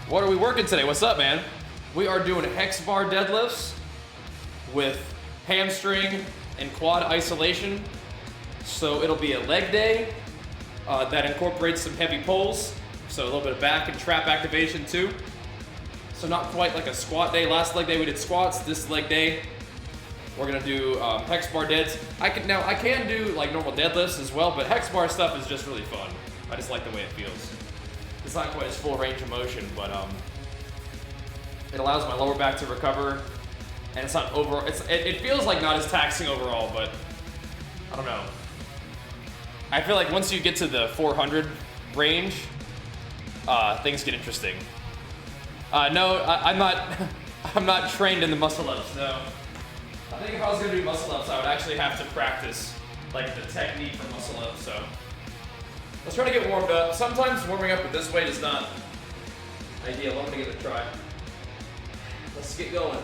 What are we working today? What's up, man? We are doing hex bar deadlifts with hamstring and quad isolation. So it'll be a leg day that incorporates some heavy pulls. So a little bit of back and trap activation too. So not quite like a squat day. Last leg day we did squats. This leg day we're gonna do hex bar deads. I can do like normal deadlifts as well, but hex bar stuff is just really fun. I just like the way it feels. It's not quite as full range of motion, but it allows my lower back to recover, and it's not over. It feels like not as taxing overall, but I don't know. I feel like once you get to the 400 range, things get interesting. No, I'm not. I'm not trained in the muscle ups. No. I think if I was gonna do muscle ups, I would actually have to practice like the technique for muscle ups. So let's try to get warmed up. Sometimes warming up with this weight is not ideal. I'm gonna give it a try. Let's get going.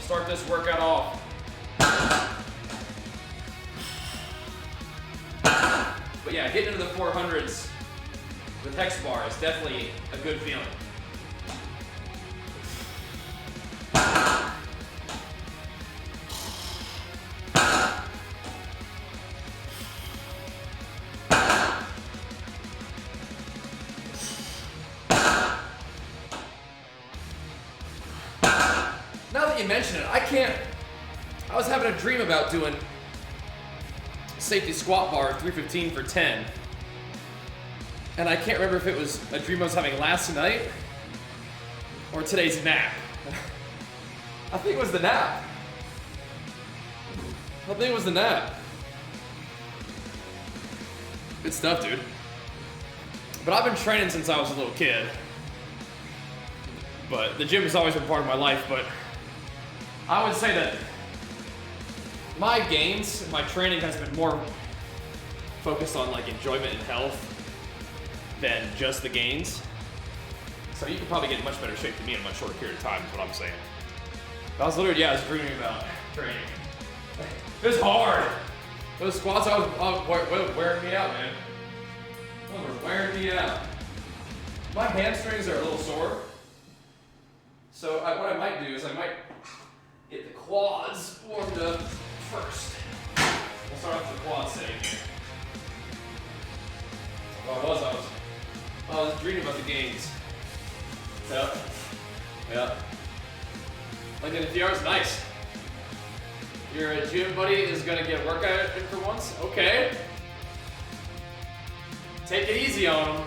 Start this workout off. But yeah, getting into the 400s with hex bar is definitely a good feeling. Now that you mention it, I was having a dream about doing safety squat bar 315 for 10. And I can't remember if it was a dream I was having last night or today's nap. I think it was the nap. Good stuff, dude. But I've been training since I was a little kid. But the gym has always been part of my life, but I would say that my gains, my training has been more focused on like enjoyment and health than just the gains. So you could probably get in much better shape than me in a much shorter period of time is what I'm saying. But I was literally, I was dreaming about training. It was hard. Those squats were wearing me out, man. They were wearing me out. My hamstrings are a little sore. So what I might do is I might get the quads warmed up first. We'll start off with the quad setting here. I was dreaming about the gains. Yeah. Like in a few hours, nice. Your gym buddy is gonna get a workout in for once? Okay. Take it easy on him.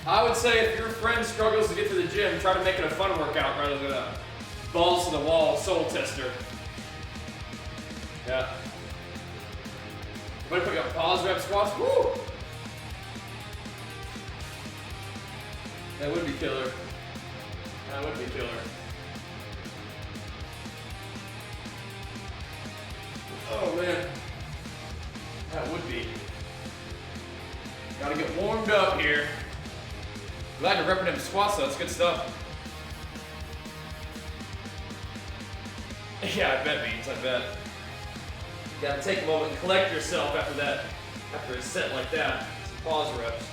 I would say if your friend struggles to get to the gym, try to make it a fun workout rather than a balls to the wall soul tester. Yeah. Everybody put up pause rep squats. Woo! That would be killer. That would be killer. Oh man. That would be. Gotta get warmed up here. Glad you're repping them squats though, that's good stuff. Yeah, I bet, Beans, I bet. You gotta take a moment and collect yourself after that, after a set like that. Some pause reps.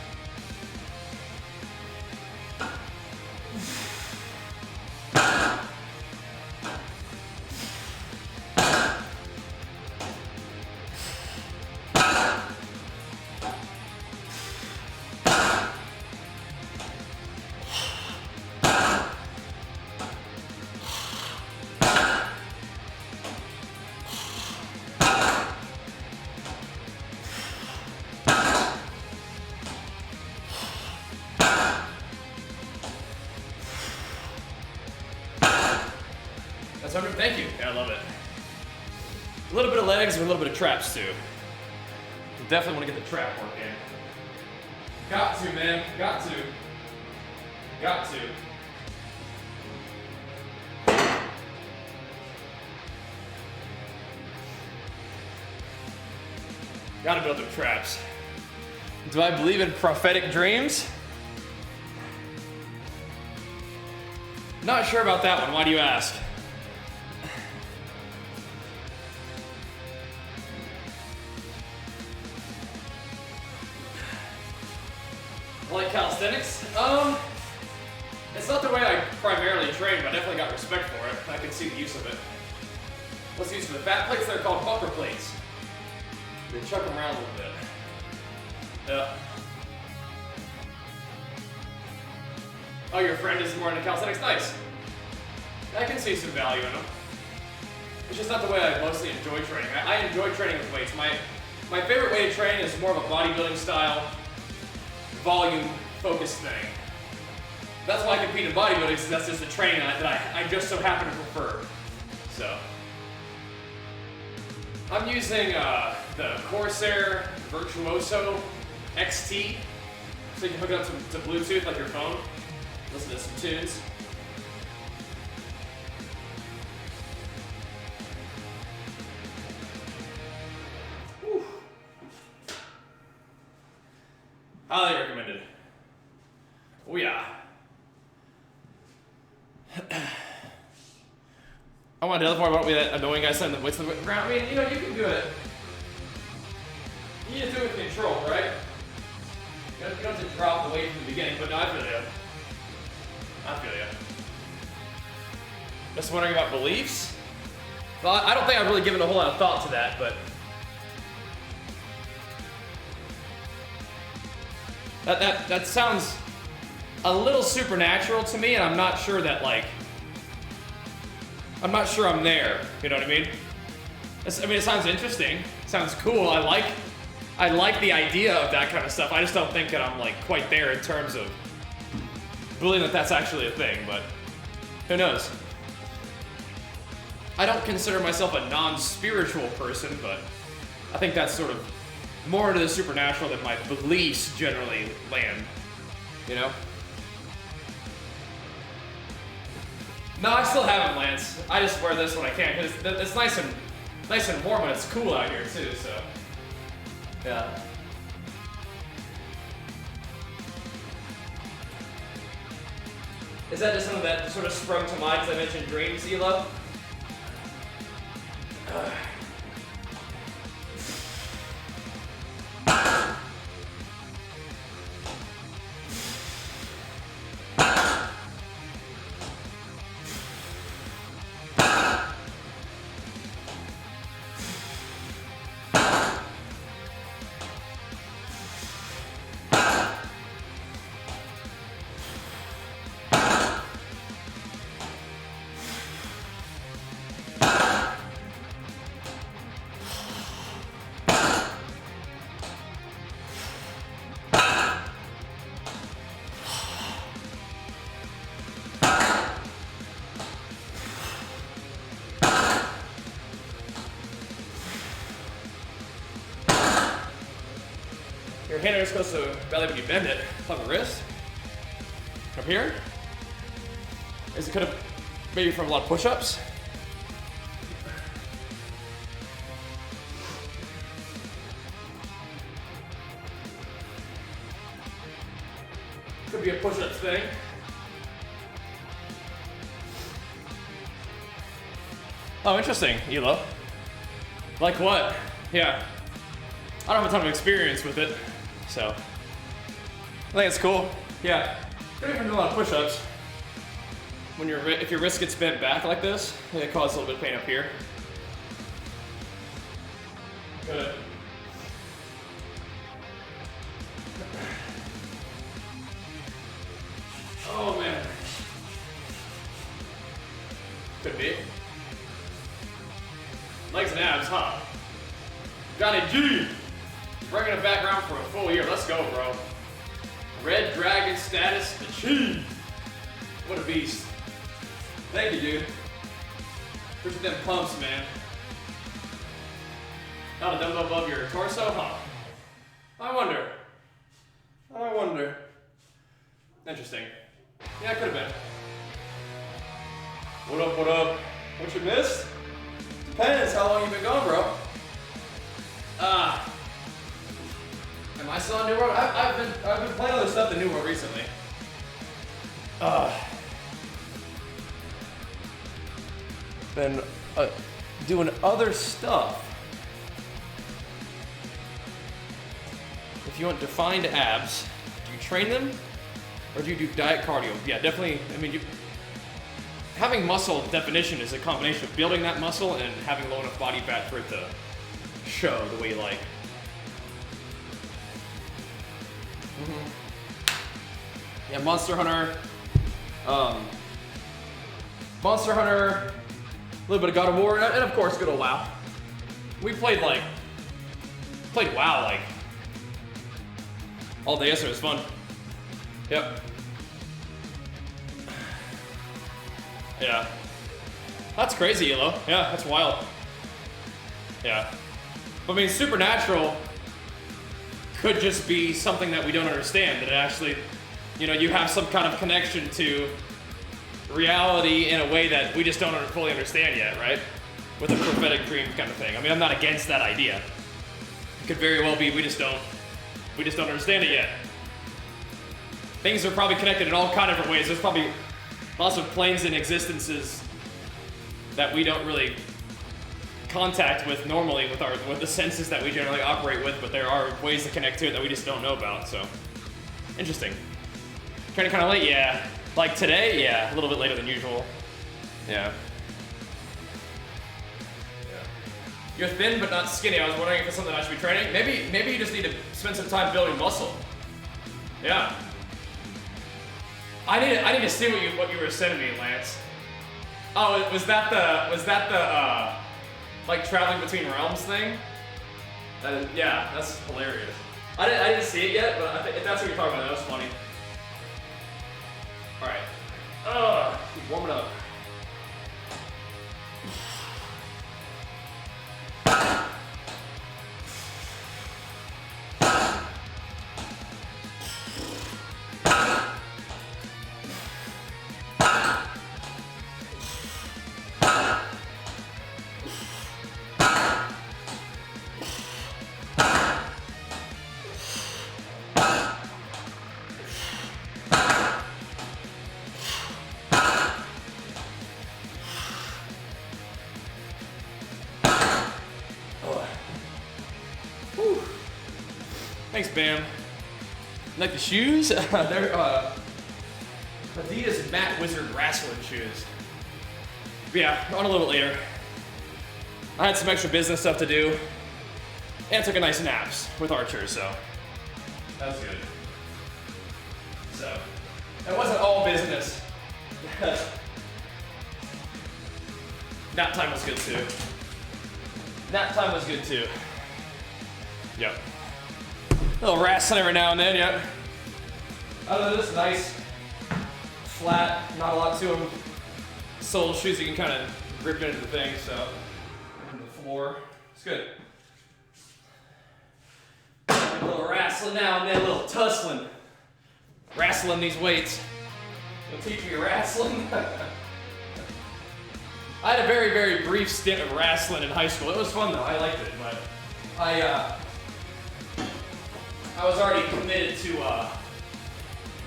Thank you. Yeah, I love it. A little bit of legs and a little bit of traps too. Definitely want to get the trap work in. Got to, man. Got to. Got to. Gotta build them traps. Do I believe in prophetic dreams? Not sure about that one. Why do you ask? Like calisthenics? It's not the way I primarily train, but I definitely got respect for it. I can see the use of it. What's the use of the fat plates? They're called bumper plates. They chuck them around a little bit. Yeah. Oh, your friend is more into calisthenics? Nice. I can see some value in them. It's just not the way I mostly enjoy training. I enjoy training with weights. My favorite way to train is more of a bodybuilding style, volume focused thing. That's why I compete in bodybuilding, because that's just a training that I just so happen to prefer. So, I'm using the Corsair Virtuoso XT, so you can hook it up to Bluetooth like your phone. Listen to some tunes. Whew. Highly recommended. Oh yeah. I want to tell more about me that annoying guy sending the weights to the ground. I mean, you know, you can do it. You need to do it with control, right? You don't have to drop the weight from the beginning, but no, I feel you. I feel you. Just wondering about beliefs? Well, I don't think I've really given a whole lot of thought to that, but that sounds a little supernatural to me, and I'm not sure that, like, I'm not sure I'm there. You know what I mean? I mean, it sounds interesting. It sounds cool. I like the idea of that kind of stuff. I just don't think that I'm, like, quite there in terms of believing that that's actually a thing, but who knows? I don't consider myself a non-spiritual person, but I think that's sort of more into the supernatural than my beliefs generally land, you know? No, I still have them, Lance. I just wear this when I can, because it's nice and warm and it's cool out here too, so. Yeah. Is that just something that sort of sprung to mind as I mentioned dreams, Ela? Your hand is supposed to belly when you bend it. On the wrist. Up here. Is it could have maybe from a lot of push-ups? Could be a push-ups thing. Oh, interesting, Ela. Like what? Yeah. I don't have a ton of experience with it, so I think it's cool. Yeah, could even do a lot of push-ups. When if your wrist gets bent back like this, it causes a little bit of pain up here. Good. Oh man. Could be. Legs and abs, huh? Johnny G! Bringing it back around for a full year. Let's go, bro. Red Dragon status achieved. What a beast. Thank you, dude. Appreciate them pumps, man. Not a dumbbell above your torso, huh? I wonder. Interesting. Yeah, it could have been. What up, what up? What you missed? Depends how long you've been gone, bro. Am I still on New World? I've been playing other stuff than New World recently. Been doing other stuff. If you want defined abs, you train them, or do you do diet cardio? Yeah, definitely. I mean, having muscle definition is a combination of building that muscle and having low enough body fat for it to show the way you like. Yeah, Monster Hunter, a little bit of God of War, and of course, good old WoW. We played WoW like all day yesterday. It was fun. Yep. Yeah. That's crazy, Yellow. Yeah, that's wild. Yeah. But I mean, supernatural could just be something that we don't understand, that it actually, you know, you have some kind of connection to reality in a way that we just don't fully understand yet, right? With a prophetic dream kind of thing. I mean, I'm not against that idea. It could very well be we just don't understand it yet. Things are probably connected in all kind of different ways. There's probably lots of planes and existences that we don't really contact with normally with the senses that we generally operate with, but there are ways to connect to it that we just don't know about, so. Interesting. Training kind of late? Yeah. Like today? Yeah, a little bit later than usual. Yeah. You're thin but not skinny. I was wondering if it's something I should be training. Maybe you just need to spend some time building muscle. Yeah. I need to see what you were sending me, Lance. Oh, was that the like traveling between realms thing? Yeah, that's hilarious. I didn't see it yet, but I think if that's what you're talking about, that was funny. All right. Keep warming up. Thanks, Bam. Like the shoes? They're Adidas Matte Wizard wrestling shoes. But yeah, on a little bit later. I had some extra business stuff to do, and took a nice naps with Archer, so that was good. So, that wasn't all business. Nap time was good too. Nap time was good too. Yep. A little wrestling every now and then, yep. Other than this, nice, flat, not a lot to them. Sole shoes you can kind of grip into the thing, so. Into the floor. It's good. A little wrestling now and then, a little tussling. Wrestling these weights. You'll teach me wrestling? I had a very, very brief stint of wrestling in high school. It was fun though, I liked it, but I was already committed to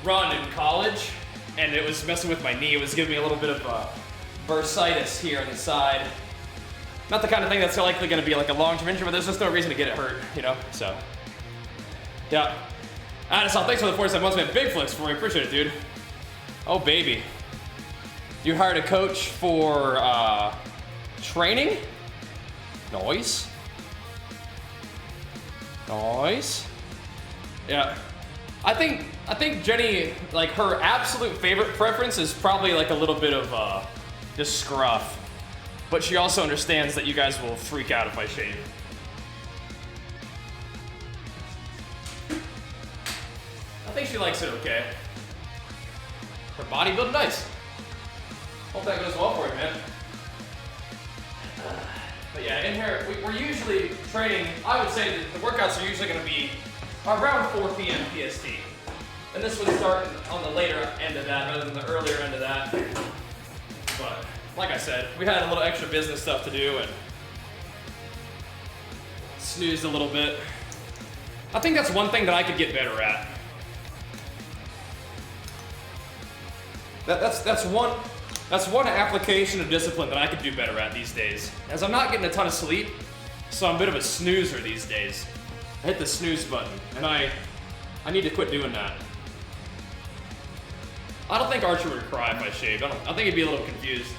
run in college, and it was messing with my knee. It was giving me a little bit of bursitis here on the side. Not the kind of thing that's likely going to be like a long-term injury, but there's just no reason to get it hurt, you know? So, yeah. Addison, thanks for the 47 months, man. Big flex for me. Appreciate it, dude. Oh, baby. You hired a coach for training? Nice. Nice. Yeah. I think Jenny, like, her absolute favorite preference is probably like a little bit of just scruff. But she also understands that you guys will freak out if I shave. I think she likes it okay. Her bodybuilding, nice. Hope that goes well for you, man. But yeah, in here, we're usually training, I would say that the workouts are usually going to be around 4 p.m. PST. And this would start on the later end of that rather than the earlier end of that. But like I said, we had a little extra business stuff to do and snoozed a little bit. I think that's one thing that I could get better at. That's one application of discipline that I could do better at these days. As I'm not getting a ton of sleep, so I'm a bit of a snoozer these days. I hit the snooze button, and I need to quit doing that. I don't think Archer would cry if I shaved. I think he'd be a little confused.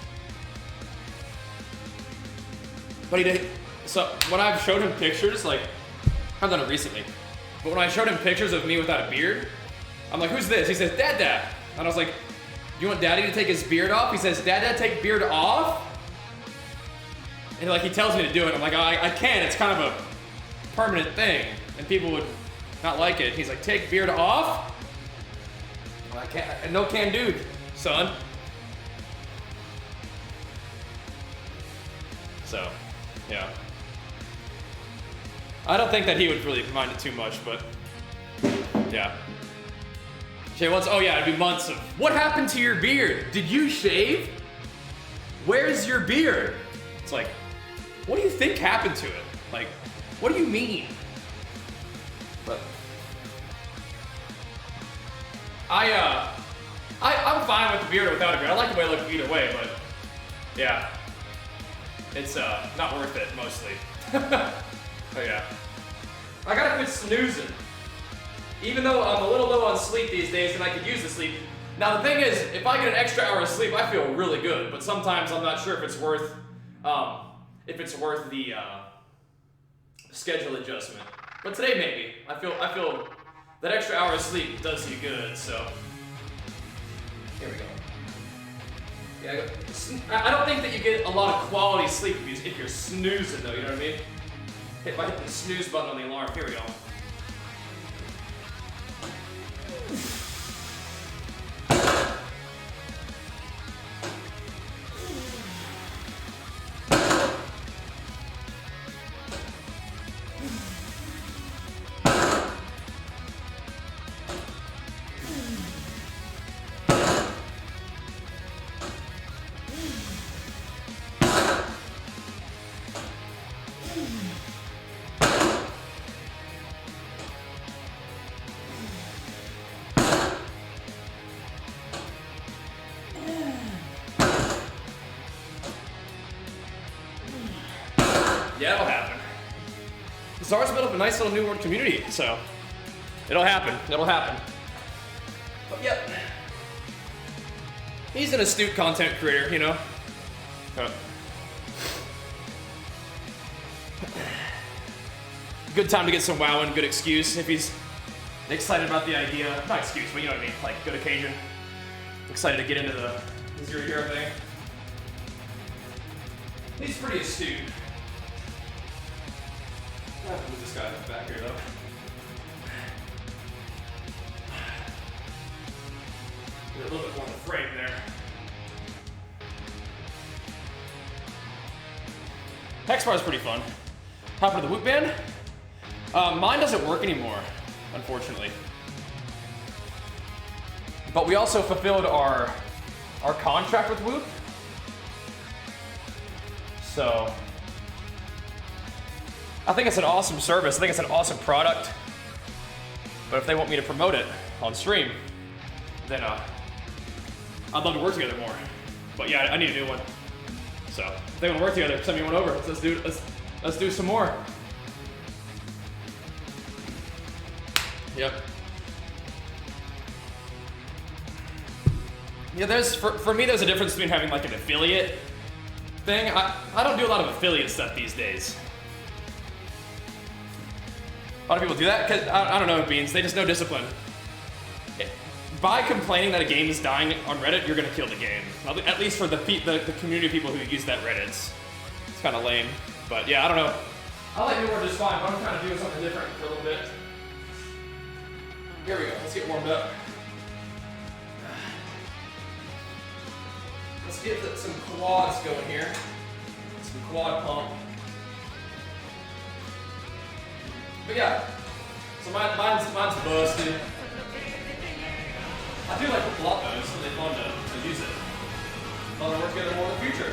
But he did. So when I've showed him pictures, like, I've done it recently, but when I showed him pictures of me without a beard, I'm like, who's this? He says, Dad, Dad. And I was like, you want Daddy to take his beard off? He says, Dad, Dad, take beard off? And like, he tells me to do it. I'm like, I can't. It's kind of a permanent thing, and people would not like it. He's like, take beard off? Well, I can't. No can do, son. So, yeah. I don't think that he would really mind it too much, but yeah. Jay wants, oh yeah, it'd be months of, what happened to your beard? Did you shave? Where's your beard? It's like, what do you think happened to it? Like, what do you mean? But I'm fine with the beard or without a beard. I like the way it looks either way, but yeah. It's not worth it, mostly. But yeah. I gotta quit snoozing. Even though I'm a little low on sleep these days and I could use the sleep. Now the thing is, if I get an extra hour of sleep, I feel really good. But sometimes I'm not sure if it's worth the schedule adjustment. But today maybe. I feel that extra hour of sleep does you good, so. Here we go. Yeah, I don't think that you get a lot of quality sleep if you're snoozing though, you know what I mean? If I hit the snooze button on the alarm, here we go. Yeah, it'll happen. Czar's built up a nice little New World community, so it'll happen. It'll happen. But yep. He's an astute content creator, you know? Good time to get some WoW in, good excuse if he's excited about the idea. Not excuse, but you know what I mean, like good occasion. Excited to get into the Zero Hero thing. He's pretty astute. I have to move this guy back here though. Get a little bit more of the frame there. Hex bar is pretty fun. Hop into the Whoop band. Mine doesn't work anymore, unfortunately. But we also fulfilled our contract with Whoop. So I think it's an awesome service. I think it's an awesome product. But if they want me to promote it on stream, then I'd love to work together more. But yeah, I need a new one. So if they want to work together, send me one over. Let's do some more. Yep. Yeah, for me there's a difference between having like an affiliate thing. I don't do a lot of affiliate stuff these days. A lot of people do that because I don't know what it means. They just know discipline. By complaining that a game is dying on Reddit, you're gonna kill the game. At least for the community of people who use that Reddit. It's kind of lame. But yeah, I don't know. I like New World just fine, but I'm kind of doing something different for a little bit. Here we go. Let's get warmed up. Let's get some quads going here. Some quad pump. But yeah, so mine's busted. I do like the block though, it's really fun to use it. I'll work together more in the future.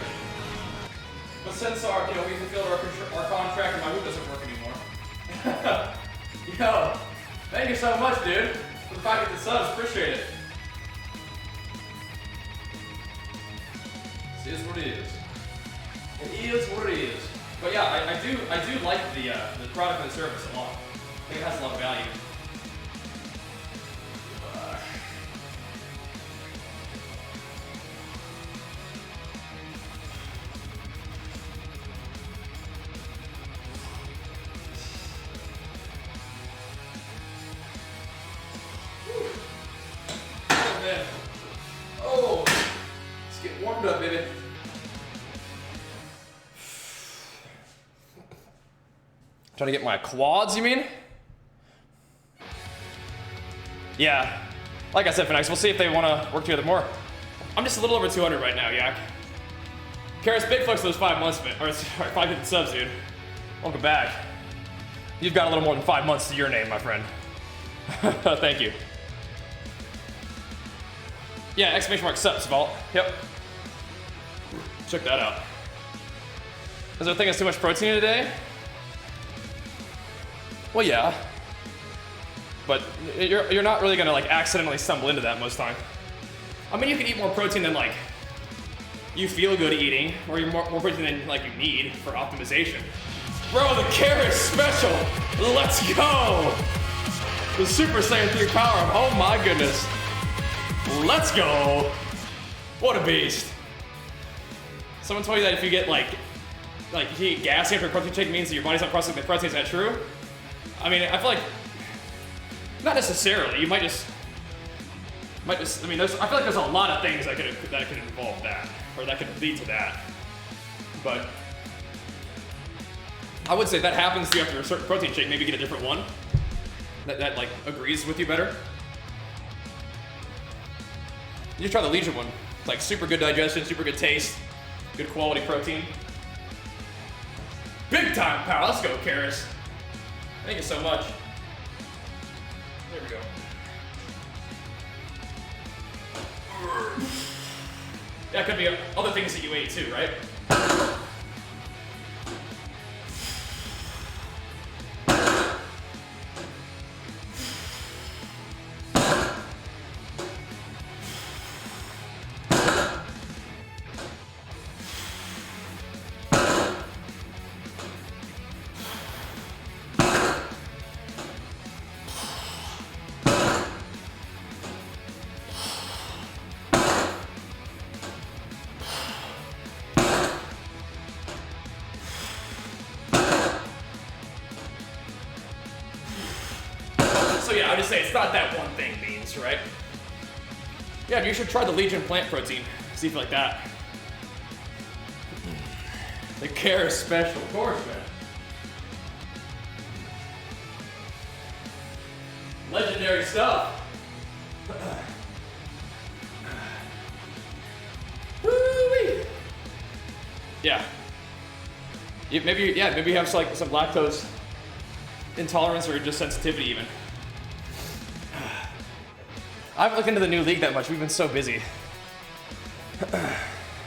But since we fulfilled our contract and my Whoop doesn't work anymore. Yo, thank you so much, dude, for the 500 subs, appreciate it. It is what it is. It is what it is. But yeah, I do like the product and the service a lot. I think it has a lot of value. Trying to get my quads, you mean? Yeah. Like I said, Phoenix, we'll see if they want to work together more. I'm just a little over 200 right now, Yak. Karis, big flex those 5 months, or sorry, 5 subs, dude. Welcome back. You've got a little more than 5 months to your name, my friend. Thank you. Yeah, exclamation mark subs, Vault. Yep. Check that out. Is there a thing that's too much protein today? Well, yeah. But you're not really gonna like accidentally stumble into that most time. I mean, you can eat more protein than like you feel good eating, or you're more protein than like you need for optimization. Bro, the Karis special. Let's go. The Super Saiyan 3 power up. Oh my goodness. Let's go. What a beast. Someone told you that if you get like you eat gas after a protein shake means that your body's not processing the protein. Is that true? I mean, I feel like not necessarily. You might just. I mean, I feel like there's a lot of things that could involve that, or that could lead to that. But I would say that happens to you after a certain protein shake. Maybe get a different one that like agrees with you better. You try the Legion one. It's like super good digestion, super good taste, good quality protein. Big time power. Let's go, Karis. Thank you so much. There we go. That could be other things that you ate too, right? So yeah, I would just say it's not that one thing, Beans, right? Yeah, you should try the Legion plant protein. See if you like that. The Karis special, of course, man. Legendary stuff. Woo-wee. Yeah. Maybe you have like some lactose intolerance or just sensitivity even. I haven't looked into the new league that much. We've been so busy.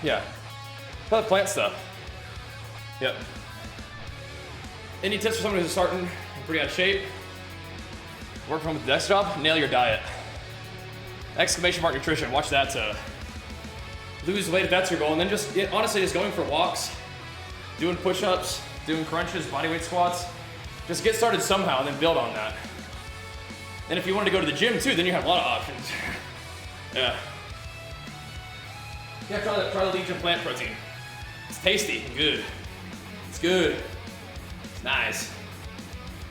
Yeah. About the plant stuff. Yep. Any tips for someone who's starting in pretty out of shape? Work from home with the desk job? Nail your diet. Exclamation mark nutrition. Watch that to lose weight if that's your goal. And then just, honestly, just going for walks, doing push-ups, doing crunches, bodyweight squats. Just get started somehow and then build on that. And if you wanted to go to the gym too, then you have a lot of options. Yeah. Yeah, try the Legion plant protein. It's tasty and good. It's good. It's nice.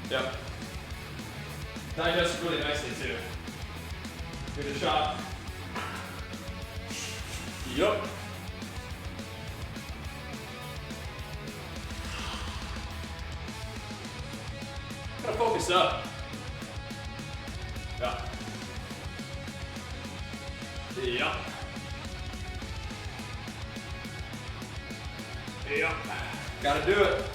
Yep. Digests really nicely too. Give it a shot. Yup. Gotta focus up. Yeah. Yeah. Yeah. Gotta do it.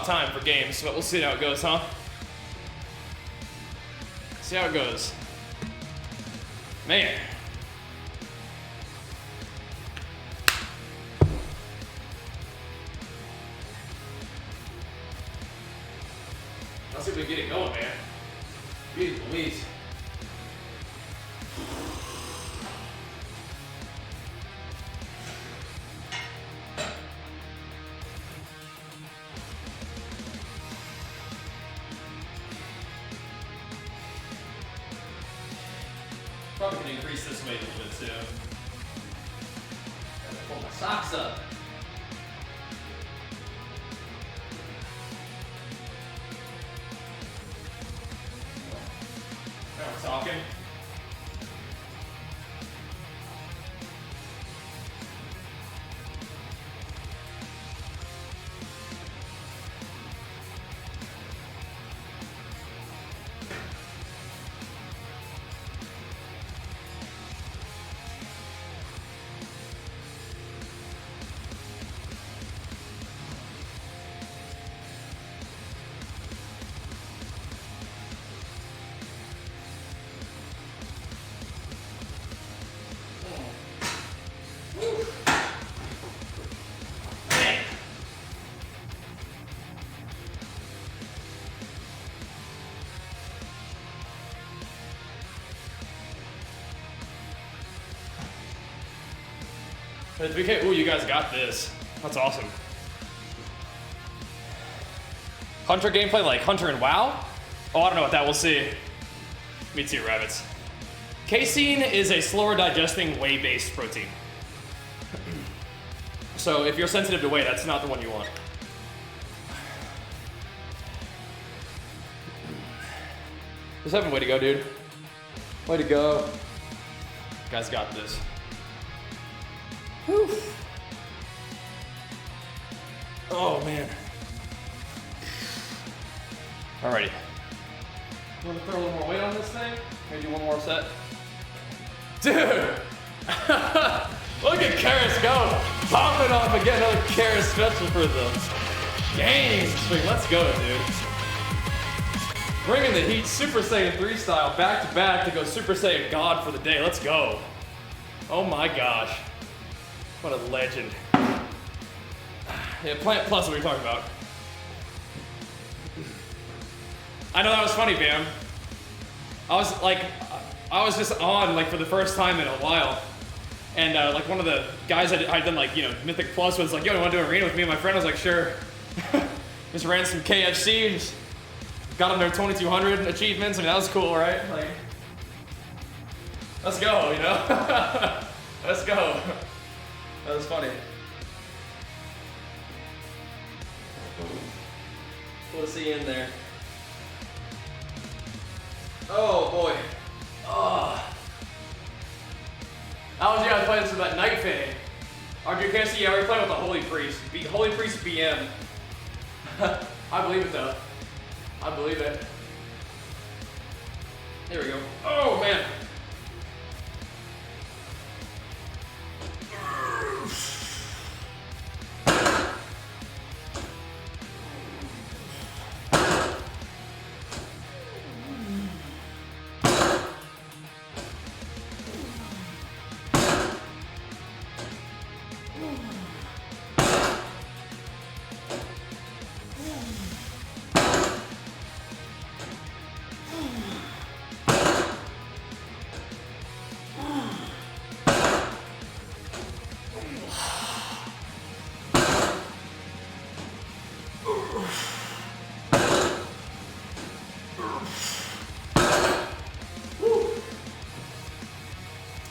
Time for games, but we'll see how it goes, huh? See how it goes. Man. Let's see if we can get it going, man. Jeez Louise. this weight a little bit too. Gotta pull my socks up. Now we're talking. Ooh, you guys got this. That's awesome. Hunter gameplay like Hunter and WoW? Oh, I don't know what that, we'll see. Me too, rabbits. Casein is a slower digesting whey-based protein. So if you're sensitive to whey, that's not the one you want. There's 7 way to go, dude. Way to go. You guys got this. Whew. Oh man. Alrighty. You want to throw a little more weight on this thing? Maybe one more set? Dude! Look at Karis go! Popping off again, another Karis special for the games. Let's go, dude. Bringing the heat Super Saiyan 3 style back to back to go Super Saiyan God for the day. Let's go. Oh my gosh. What a legend. Yeah, Plant Plus, what are you talking about? I know that was funny, Bam. I was just on like for the first time in a while. And like one of the guys I'd done like, you know, Mythic Plus was like, yo, you want to do an arena with me and my friend? I was like, sure. Just ran some KFC, just got them their 2200 achievements. I mean, that was cool, right? Like, let's go, you know? Let's go. That was funny. We'll see you in there. Oh boy. Oh. How was you guys playing some of that Night Fang? RJ Cassie, yeah, we're playing with the Holy Priest. Holy Priest BM. I believe it though. I believe it. There we go. Oh man.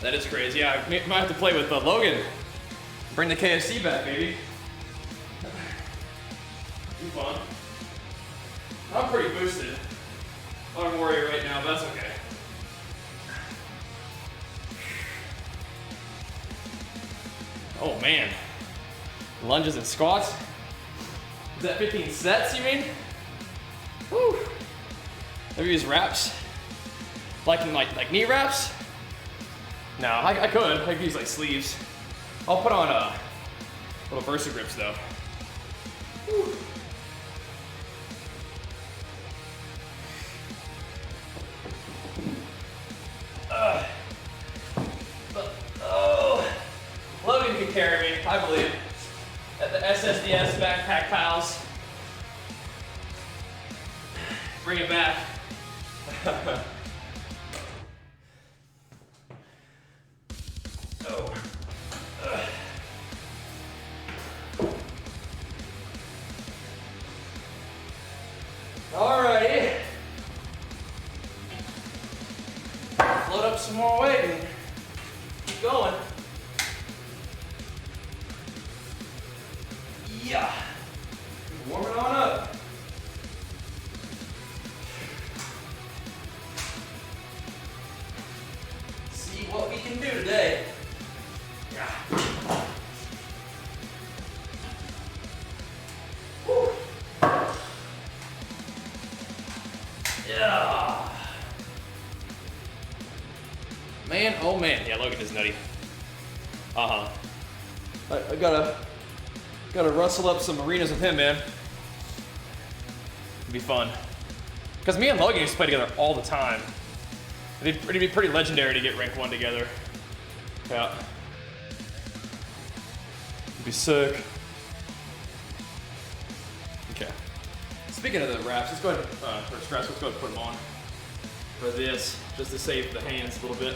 That is crazy. Yeah, I might have to play with Logan. Bring the KFC back, baby. Be fun. I'm pretty boosted. I'm warrior right now, but that's okay. Oh man. Lunges and squats. Is that 15 sets, you mean? Woo. Maybe use wraps? Like knee wraps? No, I could use like sleeves. I'll put on little Versa grips though. Whew. Logan can carry me, I believe. At the SSDS Backpack Pals. Bring it back. Oh. Alrighty. Float up some more weight. going. Yeah. Warm it on up. See what we can do today. Yeah. Whew. Yeah. Man, oh man. Yeah, Logan is nutty. Uh-huh. I gotta rustle up some arenas with him, man. It'd be fun. Because me and Logan used to play together all the time. It'd be pretty legendary to get rank 1 together. Yeah. It'd be sick. Okay. Speaking of the wraps, let's go ahead for stress, let's go ahead and put them on for this, just to save the hands a little bit.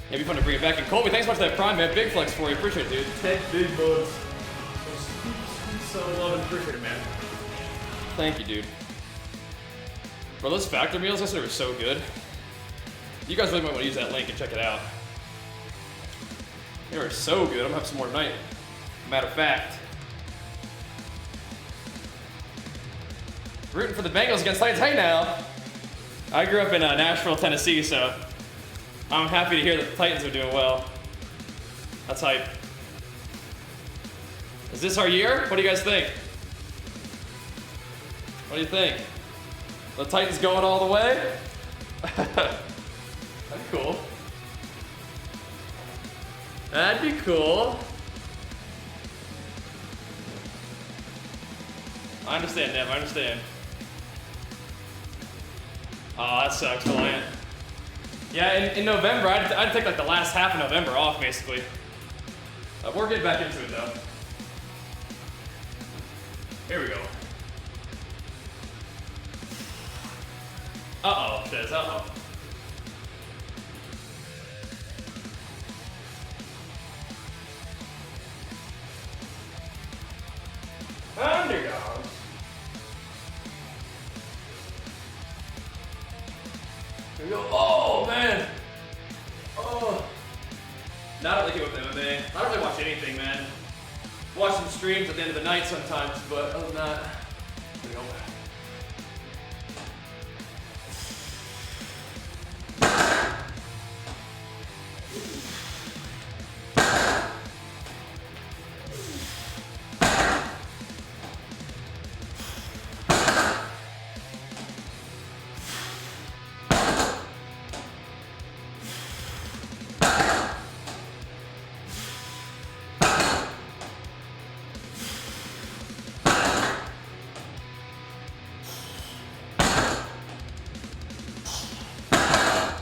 Yeah, it'd be fun to bring it back. And Colby, thanks so much for that prime, man. Big flex for you. Appreciate it, dude. 10 big bucks. So love and appreciate it, man. Thank you, dude. Bro, those factor meals yesterday were so good. You guys really might want to use that link and check it out. They were so good. I'm gonna have some more tonight. Matter of fact. Rooting for the Bengals against Titans. Hey now. I grew up in Nashville, Tennessee, so I'm happy to hear that the Titans are doing well. That's hype. Is this our year? What do you guys think? What do you think? The Titans going all the way? That'd be cool. That'd be cool. I understand, Nev, I understand. Oh, that sucks, Reliant. Yeah, in November, I'd take like the last half of November off, basically. We're getting back into it, though. Here we go. Uh-oh, Chiz, uh-oh. Underdogs. Here we go. Oh, man. Oh. Not really good with MMA. I don't really watch anything, man. Watch some streams at the end of the night sometimes, but other than that, here we go.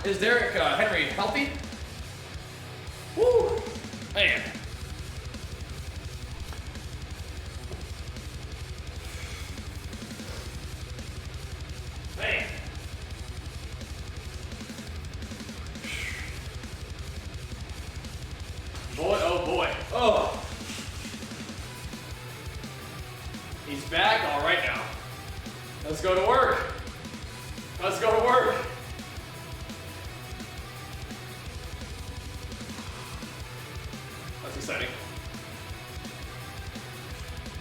Is Derrick Henry healthy? Woo! Man. Man. Boy, oh boy. Oh. He's back all right now. Let's go to work. Let's go to work. That's exciting.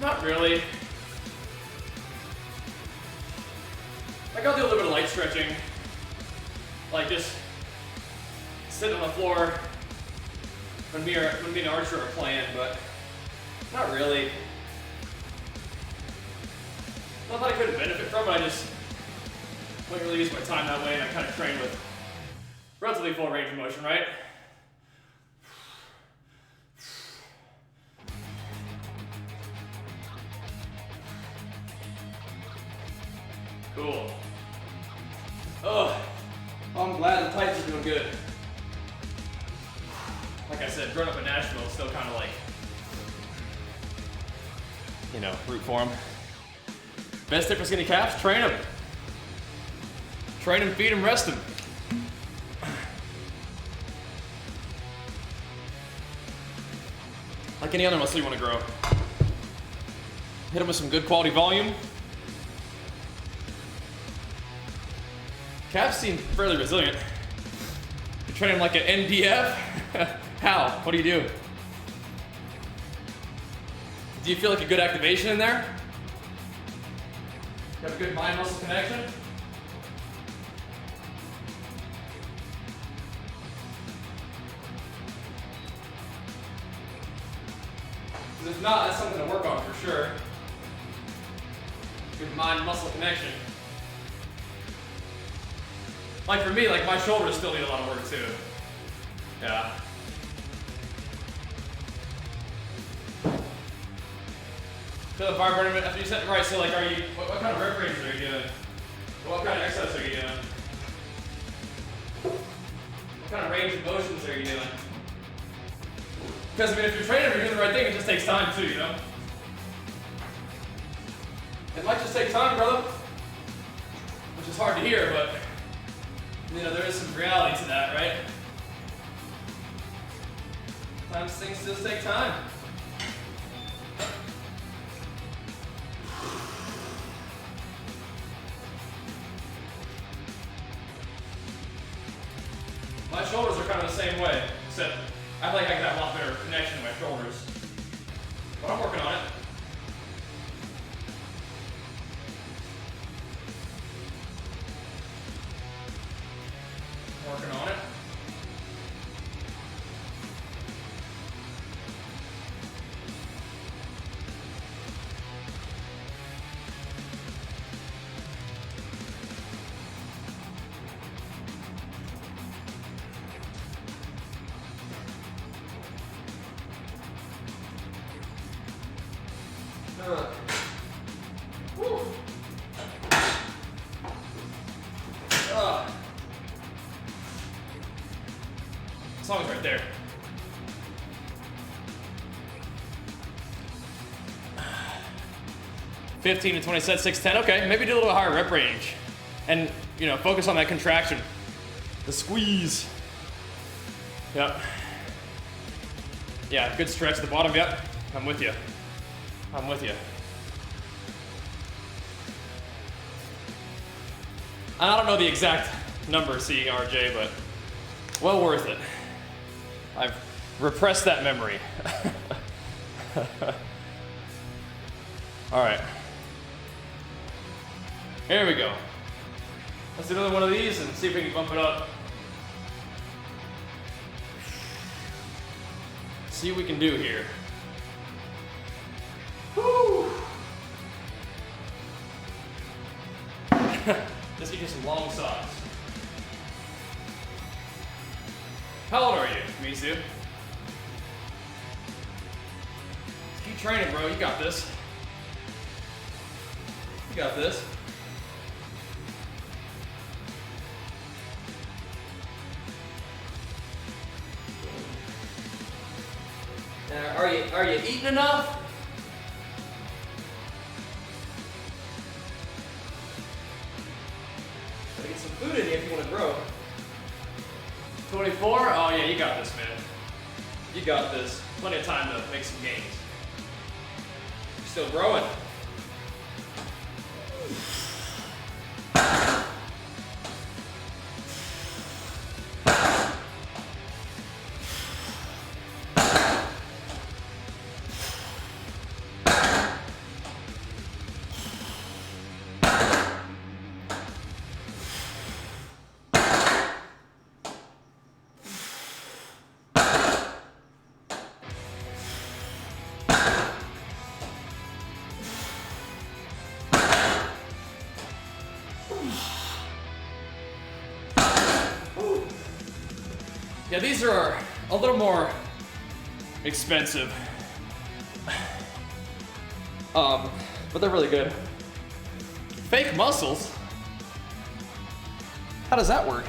Not really. I gotta do a little bit of light stretching. Like just sitting on the floor when me and Archer are playing, but not really. Not that I couldn't benefit from it, I just wouldn't really use my time that way, and I kind of train with relatively full range of motion, right? Cool. Oh, I'm glad the Titans are doing good. Like I said, growing up in Nashville, it's still kind of like, you know, root for them. Best tip for skinny calves, train them. Train them, feed them, rest them. Like any other muscle you want to grow. Hit them with some good quality volume. Calves seem fairly resilient. training like an NDF? How? What do you do? Do you feel like a good activation in there? You have a good mind-muscle connection? Because if not, that's something to work on for sure. Good mind-muscle connection. Like for me, like my shoulders still need a lot of work too. Yeah. Feel the vibrator after you set right. So like, are you? What kind of rep ranges are you doing? What kind of exercise are you doing? What kind of range of motions are you doing? Because I mean, if you're training, you're doing the right thing. It just takes time too, you know. It might just take time, brother. Which is hard to hear, but you know there is some reality to that, right? Sometimes things just take time. My shoulders are kind of the same way, except I feel like I can have a lot better connection to my shoulders. But I'm working on it. Working on it. Woo. Song's right there. $15 to 20 sets, 6-10. Okay, maybe do a little higher rep range, and you know, focus on that contraction, the squeeze. Yep. Yeah, good stretch at the bottom. Yep, I'm with you. I'm with you. I don't know the exact number, CRJ, but well worth it. I've repressed that memory. All right. Here we go. Let's do another one of these and see if we can bump it up. See what we can do here. Woo! Let's get you some long socks. How old are you, Mizu? Keep training, bro. You got this. You got this. Are you eating enough? Gotta get some food in you if you want to grow. 24? Oh yeah, you got this, man. You got this. Plenty of time to make some gains. You're still growing. Yeah, these are a little more expensive, but they're really good. Fake muscles? How does that work?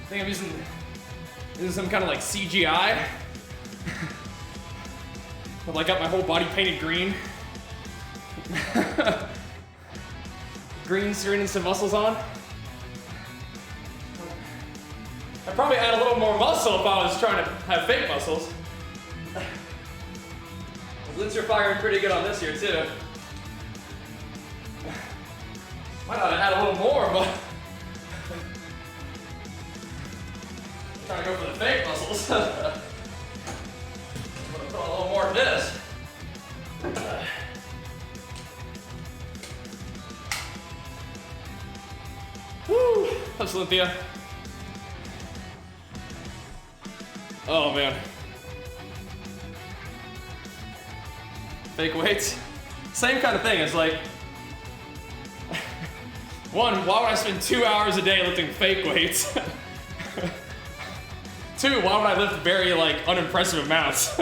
I think I'm using some kind of like CGI. But like got my whole body painted green. Green screen and some muscles on. I'd probably add a little more muscle if I was trying to have fake muscles. Glutes are firing pretty good on this here too. Might not add a little more, but I'm trying to go for the fake muscles. I'm gonna put a little more in this. Woo! That's Olympia. Oh man. Fake weights. Same kind of thing. It's like, one, why would I spend 2 hours a day lifting fake weights? Two, why would I lift very like unimpressive amounts?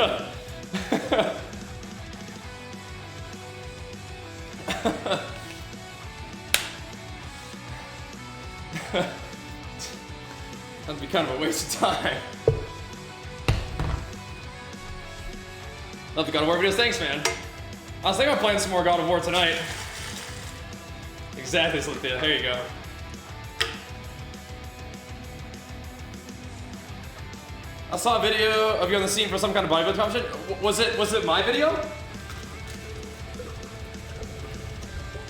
That'd be kind of a waste of time. Love the God of War videos. Thanks, man. I was thinking about playing some more God of War tonight. Exactly, Cynthia. There you go. I saw a video of you on the scene for some kind of bodybuilding competition. Was it my video?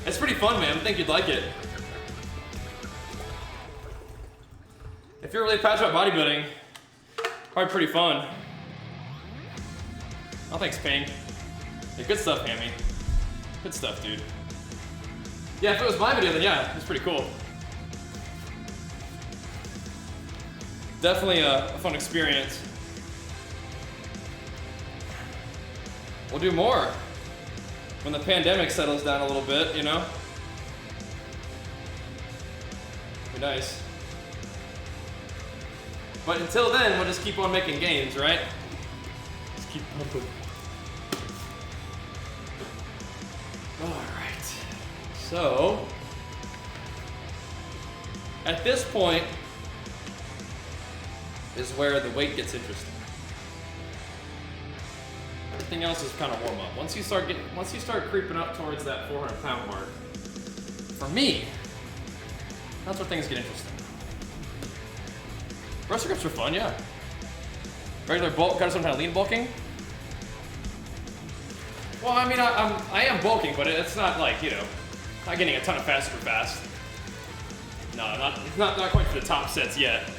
It's pretty fun, man. I think you'd like it. If you're really passionate about bodybuilding, probably pretty fun. Oh, thanks, Ping. Yeah, good stuff, Hammy. Good stuff, dude. Yeah, if it was my video, then yeah, it's pretty cool. Definitely a fun experience. We'll do more when the pandemic settles down a little bit, you know? Be nice. But until then, we'll just keep on making gains, right? Just keep pumping. Alright. So, at this point is where the weight gets interesting. Everything else is kind of warm up. Once you start creeping up towards that 400-pound mark, for me, that's where things get interesting. Wrestler grips are fun, yeah. Regular bulk, kind of some kind of lean bulking. Well, I mean, I am bulking, but it's not like, you know, not getting a ton of fat super fast. No, not quite for the top sets yet.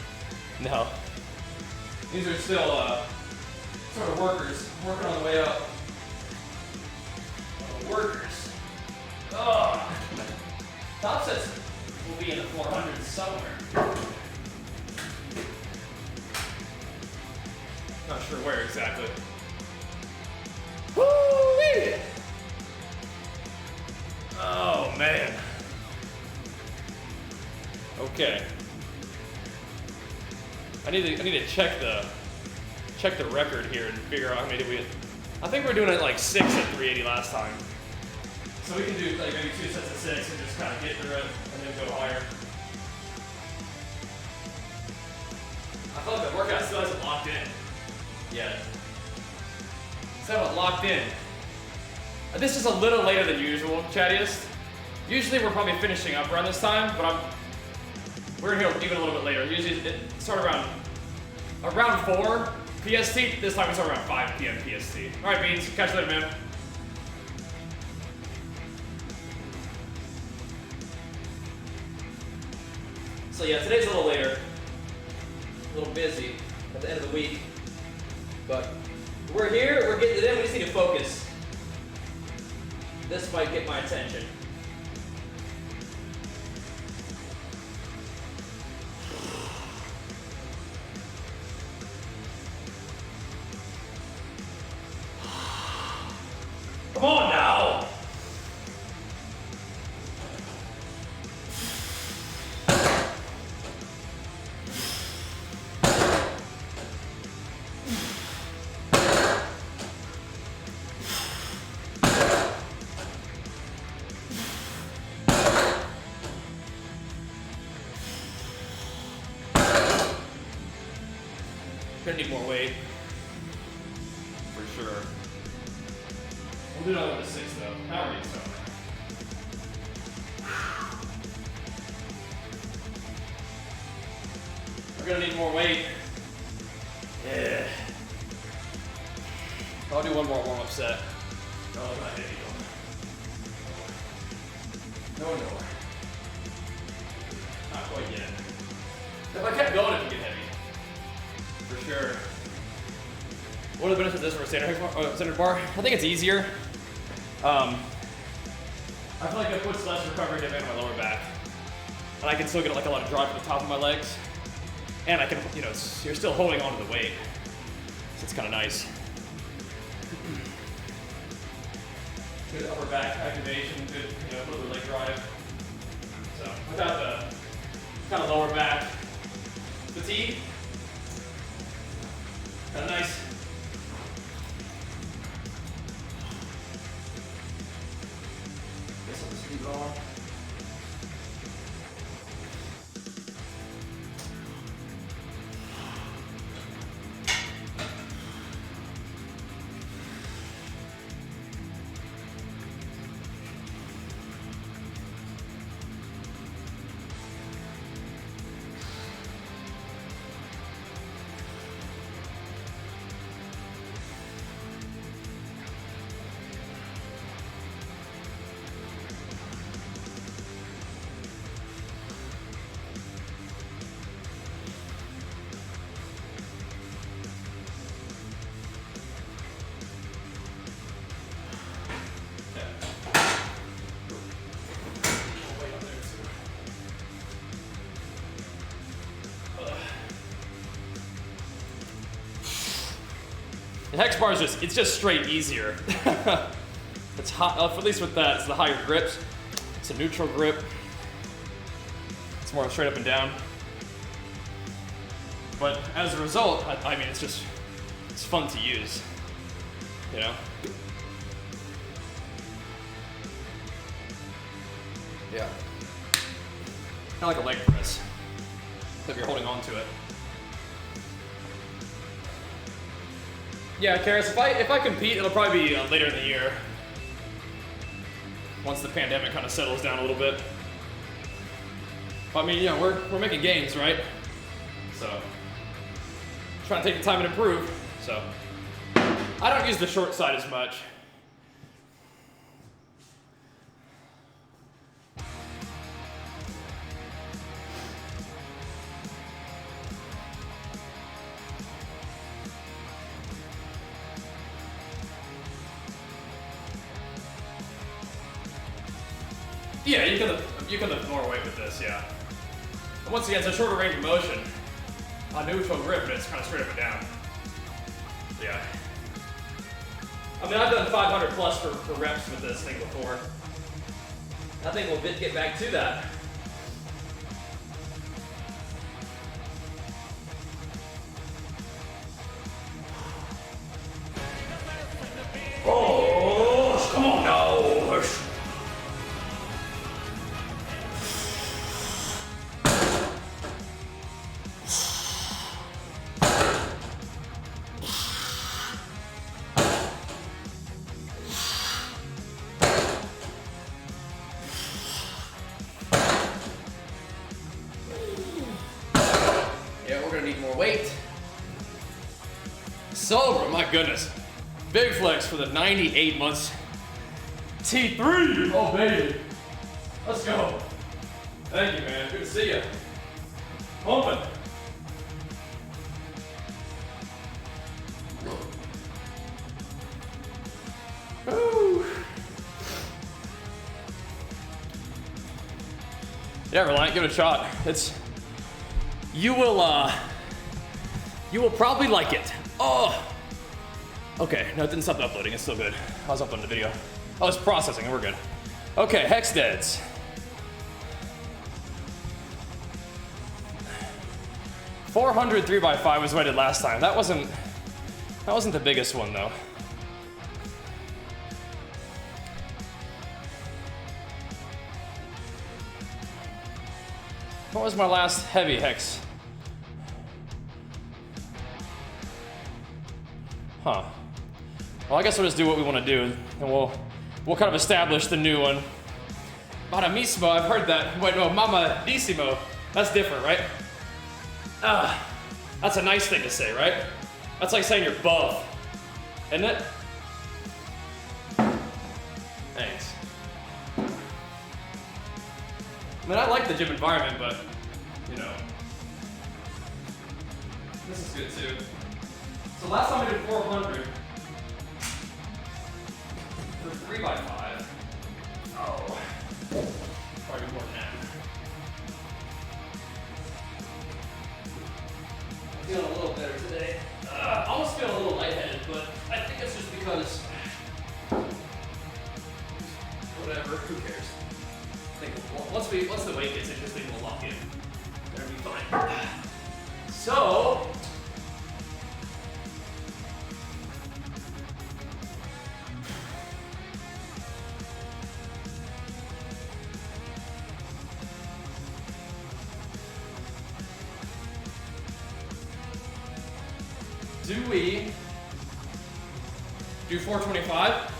No. These are still sort of workers, working on the way up. Workers. Oh. Top sets will be in the 400s somewhere. Not sure where exactly. Woo-wee! Oh man. Okay. I need to check the record here and figure out how many did we. I think we're doing it like 6 at 380 last time. So we can do like maybe 2 sets of 6 and just kind of get through it and then go higher. I feel like the workout still hasn't locked in yet. Still haven't locked in. This is a little later than usual, chattiest. Usually we're probably finishing up around this time, but we're here even a little bit later. Usually it starts around 4 PST. This time we start around 5 p.m. PST. All right, Beans. Catch you later, man. So yeah, today's a little later. A little busy at the end of the week. But we're here, we're getting it in, we just need to focus. This might get my attention. Come on now! Gonna need more weight, for sure. We'll do another one to 6 though. Power needs some. We're gonna need more weight. Yeah. I'll do one more warm-up set. No, not heavy. No. Not quite yet. If I kept going, it would get heavy. For sure. What are the benefits of this for a standard bar? I think it's easier. I feel like it puts less recovery demand on my lower back. And I can still get like a lot of drive to the top of my legs. And I can, you know, you're still holding on to the weight. So it's kind of nice. Good upper back activation, good, you know, little leg drive. So without the kind of lower back fatigue, kind of nice. Guess I'll just keep it on. The hex bar is it's just straight easier. It's hot, at least with that, it's the higher grips. It's a neutral grip. It's more straight up and down. But as a result, I mean, it's fun to use, you know? Yeah. Kind of like a leg press, if you're holding on to it. Yeah, Karis, if I compete, it'll probably be later in the year. Once the pandemic kind of settles down a little bit. But I mean, you know, we're making gains, right? So, trying to take the time and improve. So, I don't use the short side as much. Yeah, you can lift more weight with this, yeah. And once again, it's a shorter range of motion. A neutral grip, but it's kind of straight up and down. Yeah. I mean, I've done 500 plus for reps with this thing before. I think we'll get back to that. Oh, come on now. Sober, my goodness. Big flex for the 98 months. T3, oh baby. Let's go. Thank you, man, good to see you. Pumping. Woo. Yeah, Reliant, give it a shot. You will probably like it. Oh! Okay, no, it didn't stop uploading, it's still good. I was uploading the video. Oh, it's processing, we're good. Okay, hex deads. $400 3x5 was what I did last time. That wasn't the biggest one though. What was my last heavy hex? Huh. Well, I guess we'll just do what we want to do, and we'll kind of establish the new one. Mama mismo, I've heard that. Wait, no, mama dissimo. That's different, right? That's a nice thing to say, right? That's like saying you're buff, isn't it? Thanks. I mean, I like the gym environment, but, you know, this is good too. So last time I did 400 for 3x5. Oh, probably more than that. I'm feeling a little better today. I almost feel a little lightheaded, but I think it's just because, whatever, who cares? I think once the weight gets interesting, we'll lock in. That'll be fine. So, do we do 425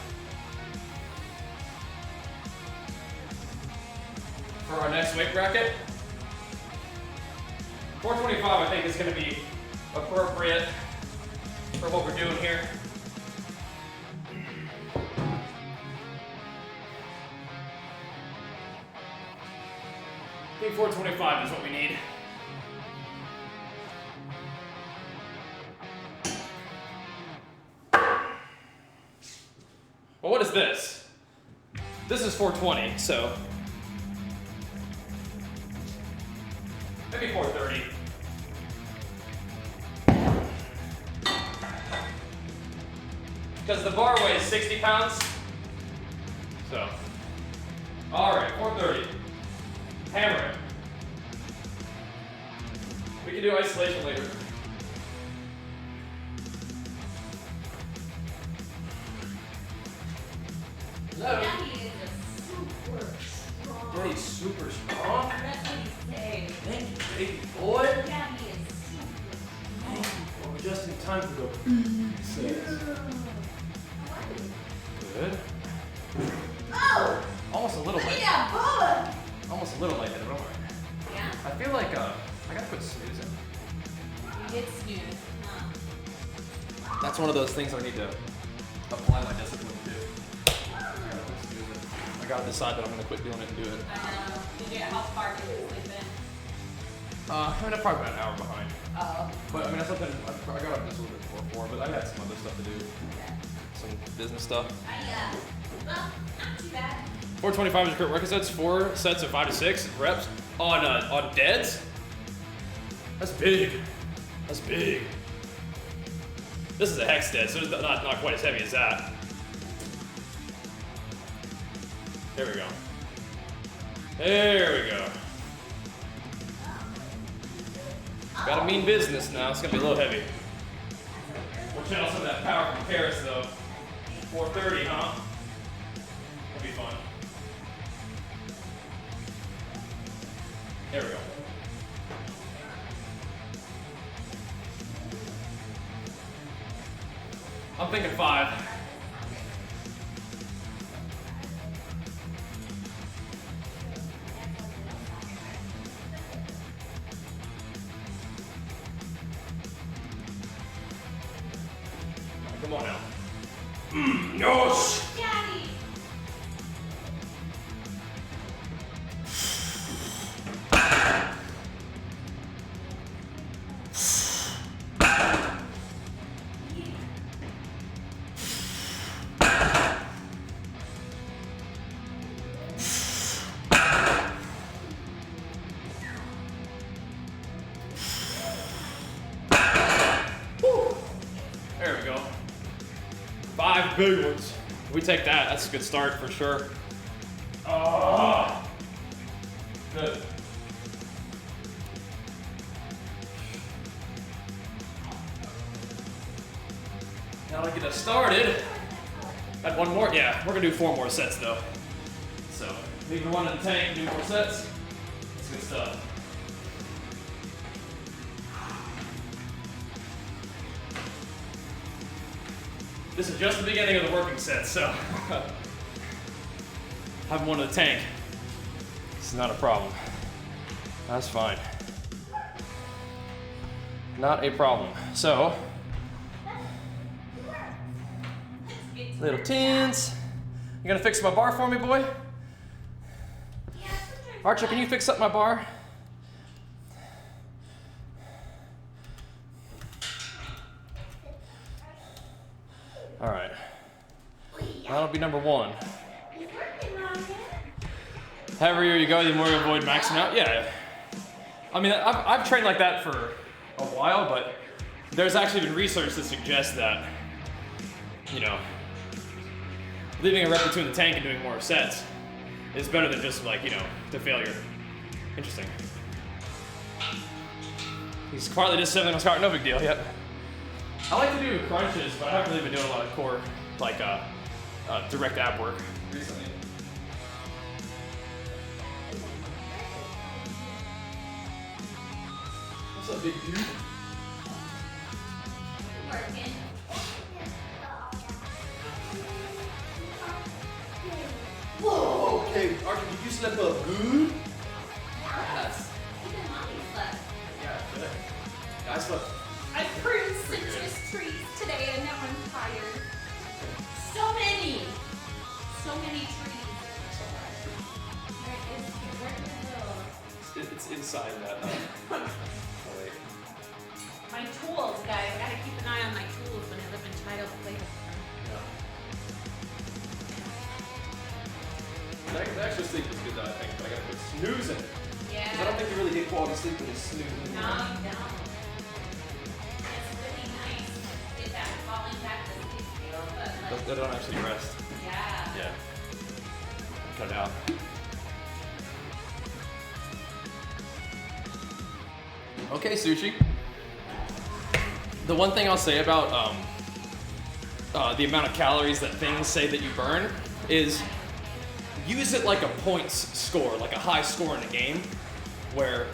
for our next weight bracket? 425 I think is going to be appropriate for what we're doing here. I think 425 is what we need. Well, what is this? This is 420, so maybe 430. Because the bar weighs 60 pounds. So, all right, 430. Hammer it. We can do isolation later. Daddy is super strong. Daddy's super strong. That's what he's saying. Thank you, baby boy. Daddy is super strong. Well, just in time for the Good. Oh! Almost a little Look at light. that bullet! Almost a little lightheaded, don't I? Yeah? I feel like I gotta put snooze in. It's snooze. That's one of those things I need to apply my discipline to. I gotta decide that I'm gonna quit doing it and do it. Did you get how far did you sleep in? I'm probably about an hour behind. Oh. But I mean, I got up just a little bit before 4, but I had some other stuff to do. Some business stuff. Well, not too bad. 425 is your current workout sets, 4 sets of 5 to 6 reps on deads. That's big. That's big. This is a hex dead, so it's not quite as heavy as that. There we go. There we go. Gotta mean business now. It's gonna be a little heavy. We'll channel some of that power from Paris though. 430, huh? That'll be fun. There we go. I'm thinking 5. Come on now. Yes! Daddy! There we go. 5 big ones. We take that. That's a good start for sure. Oh, good. Now to get us started. Got one more. Yeah, we're gonna do 4 more sets though. So leave one in the tank. Do more sets. That's good stuff. This is just the beginning of the working set, so having one in the tank, this is not a problem. That's fine. Not a problem. So, little tins, You gonna fix my bar for me, boy? Yeah, sometimes Archer, can you fix up my bar? All right. That'll be number 1. You're working on it. However year you go, the more you avoid maxing out. Yeah. I mean, I've trained like that for a while, but there's actually been research that suggests that, you know, leaving a rep between the tank and doing more sets is better than just like, you know, to failure. Interesting. He's quietly just 7 on his heart, no big deal. Yep. I like to do crunches, but I haven't really been doing a lot of core, like direct ab work recently. What's up, big dude? Working. Whoa, okay, Archer, did you sleep up good? Yes. Even mommy slept. Yeah, good. I slept. I pruned citrus trees today and now I'm tired. So many. So many trees. Where is It's inside that. Oh, wait. my tools, guys. I gotta keep an eye on my tools when I live in child play with them. Yeah. The extra sleep is good though, I think, but I gotta quit snoozing. Yeah. 'Cause I don't think you really get quality sleep when you snooze. No, you don't. It's really nice to get that falling back to sleep feel, but like, They don't actually rest. yeah. Yeah. Cut it out. Okay, Sushi. The one thing I'll say about the amount of calories that things say that you burn is use it like a points score, like a high score in a game, where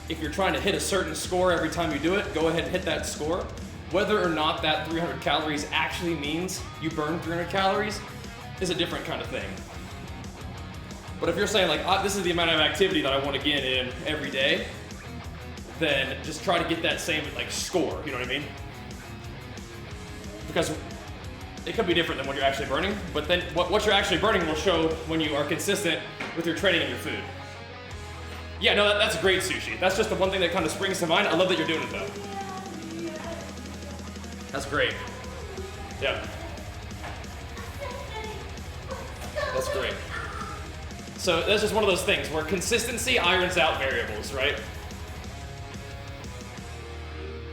if you're trying to hit a certain score every time you do it, go ahead and hit that score. Whether or not that 300 calories actually means you burn 300 calories is a different kind of thing. But if you're saying like, this is the amount of activity that I want to get in every day, then just try to get that same like score, you know what I mean? Because it could be different than what you're actually burning, but then what you're actually burning will show when you are consistent with your training and your food. Yeah, no, that's great, Sushi. That's just the one thing that kind of springs to mind. I love that you're doing it though. That's great. Yeah. That's great. So that's just one of those things where consistency irons out variables, right?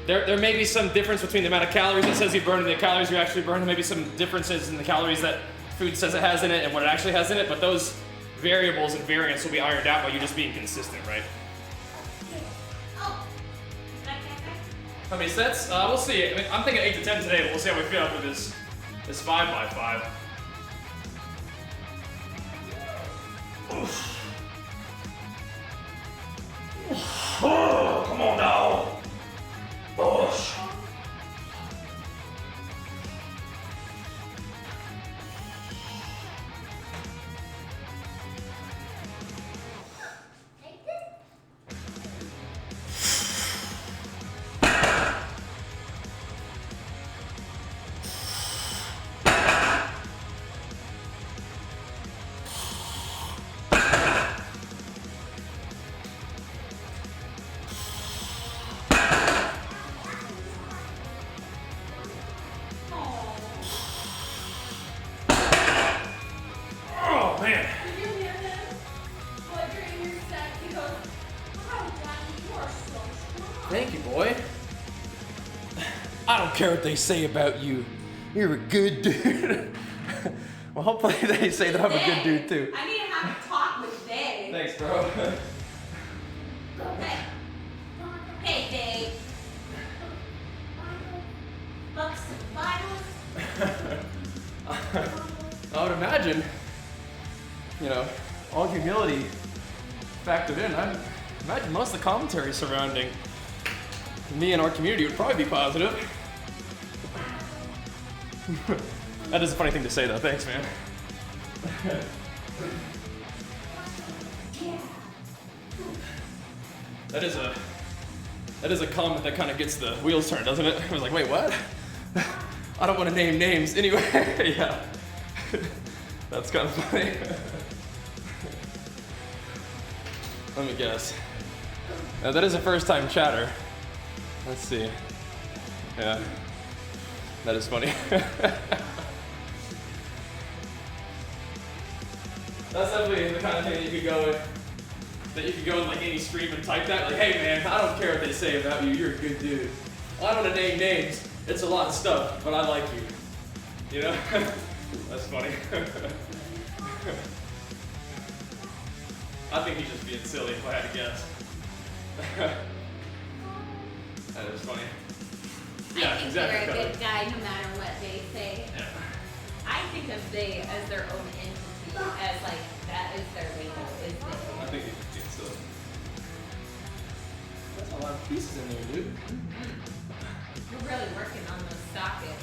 There may be some difference between the amount of calories it says you burn and the calories you actually burn. There may be some differences in the calories that food says it has in it and what it actually has in it, but those variables and variants will be ironed out by you just being consistent, right? Oh. How many sets? We'll see. I mean, I'm thinking 8 to 10 today, but we'll see how we feel after this 5x5. Oh, come on now. Push. Oh man. Did you hear him? Well, during your set, he goes, wow, Johnny, you are so strong. Thank you, boy. I don't care what they say about you. You're a good dude. Well, hopefully they say that I'm a good dude too. I need to have a talk with Dave. Thanks, bro. Okay. Hey, Dave. Books and Bibles. I would imagine, you know, all humility factored in, I imagine most of the commentary surrounding me and our community would probably be positive. That is a funny thing to say though, thanks man. That is a comment that kind of gets the wheels turned, doesn't it? I was like, wait, what? I don't want to name names anyway. Yeah. That's kind of funny. Let me guess. Now, that is a first time chatter. Let's see. Yeah. That is funny. That's definitely the kind of thing that you could go with. That you could go in like any stream and type that, like, hey man, I don't care what they say about you, you're a good dude. I don't want to name names, it's a lot of stuff, but I like you. You know? That's funny. I think he's just being silly if I had to guess. That is funny. Yeah, I think exactly. they're a good guy no matter what they say. Yeah. I think of they as their own entity, as like that is their label, is they. I think he's being silly. That's a lot of pieces in there, dude. We're really working on those sockets.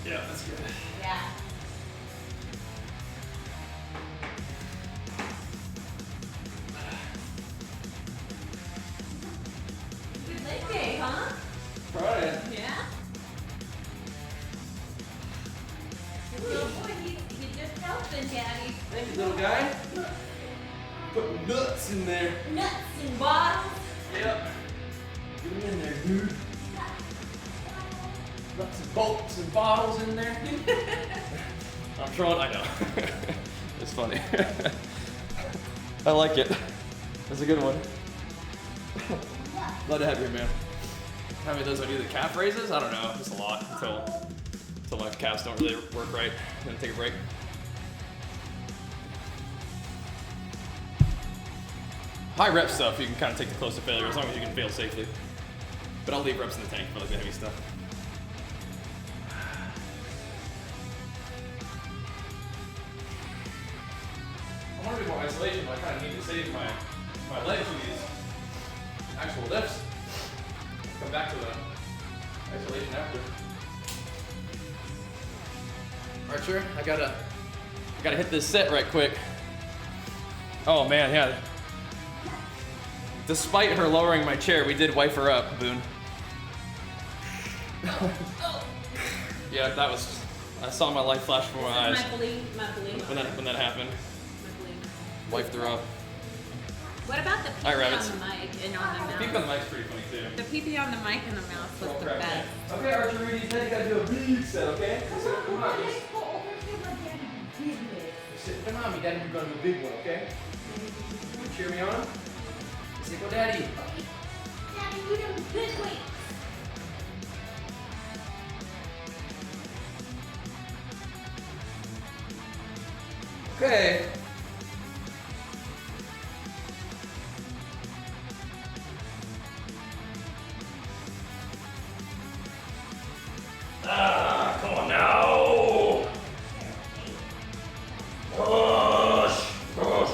Yeah, that's good. Yeah. Good leg day, huh? Right. Yeah. Good little boy, he just helping Daddy. Thank you, little guy. Put nuts in there. Nuts and bottles. Yep. Get them in there, dude. Nuts and bolts and bottles in there. I'm trying, I know. It's funny. I like it. That's a good one. Glad to have you, man. How many of those I do the calf raises? I don't know, just a lot until my calves don't really work right. Then take a break. High rep stuff, you can kind of take the close to failure as long as you can fail safely. But I'll leave reps in the tank for like the heavy stuff. I want to do more isolation, but I kind of need to save my legs for these actual lifts. Come back to the isolation after. Archer, I gotta hit this set right quick. Oh man, yeah. Despite her lowering my chair, we did wipe her up, Boone. Yeah, that was. I saw my light flash before my eyes. My belief. When that happened. My belief. Wiped her up. What about the Hi, pee rabbits. on the mic and on the Peep on mouth? the mic's pretty funny too. The pee on the mic and the mouth was the best. Okay, Archer, Rudy, you said you gotta do a big set, okay? So, come on, just sit behind me, Daddy. You're gonna do a big one, okay? You cheer me on. Say, go, Daddy. Daddy, you doing good weight. Okay. Come on now. Push. Push.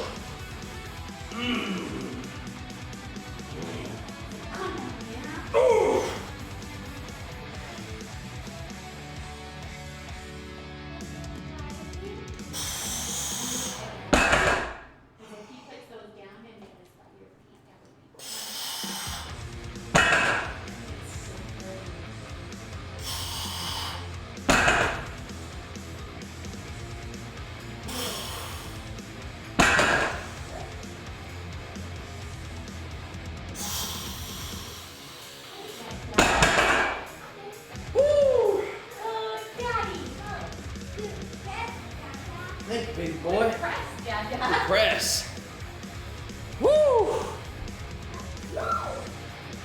Ooh. Thank you, baby boy. Press, Dada. Press. Woo!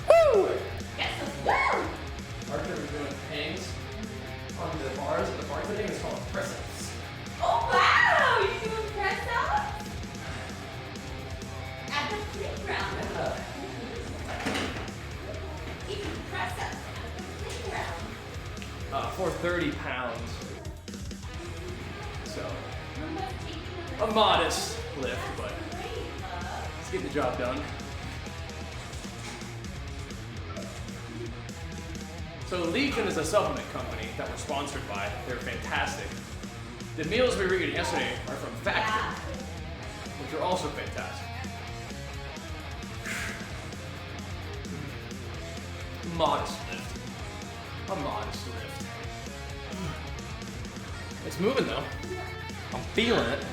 Woo! Yes, woo! Archer, we're doing hangs onto the bars. The bar today is called press-ups. Oh wow! You doing press ups? At the playground. You can press ups at the playground. For 30 pounds. So, a modest lift, but let's get the job done. So Legion is a supplement company that we're sponsored by. They're fantastic. The meals we were eating yesterday are from Factory, which are also fantastic. Modest lift. A modest lift. It's moving though. I'm feeling it.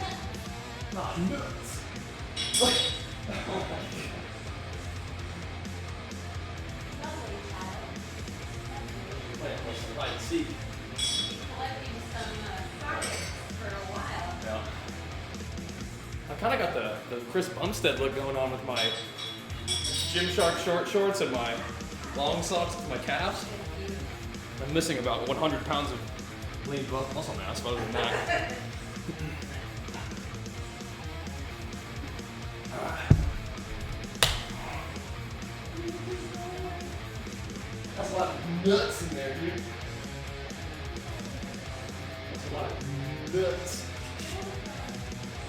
Not nuts. Oh my God. Playing some hide and seek. Collecting some sockets for a while. Yeah. I kind of got the Chris Bumstead look going on with my Gymshark short shorts and my long socks with my calves. I'm missing about 100 pounds of lean muscle mass, but other than that. That's a lot of nuts in there, dude. That's a lot of nuts.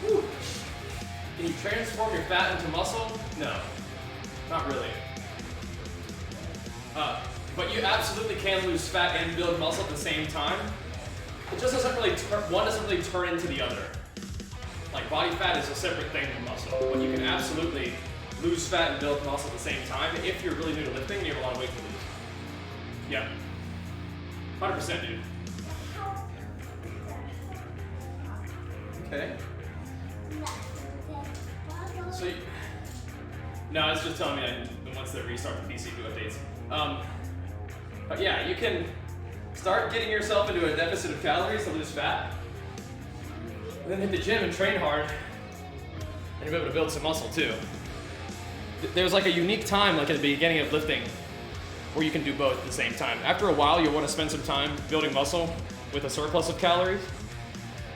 Whew. Can you transform your fat into muscle? No, not really. But you absolutely can lose fat and build muscle at the same time. It just doesn't really one doesn't really turn into the other. Like body fat is a separate thing from muscle, but you can absolutely lose fat and build muscle at the same time if you're really new to lifting and you have a lot of weight to lose. Yeah, 100%, dude. Okay. So, no, it's just telling me once they restart the PC updates. But yeah, you can start getting yourself into a deficit of calories to lose fat, and then hit the gym and train hard, and you'll be able to build some muscle too. There's like a unique time, like at the beginning of lifting, where you can do both at the same time. After a while, you'll want to spend some time building muscle with a surplus of calories,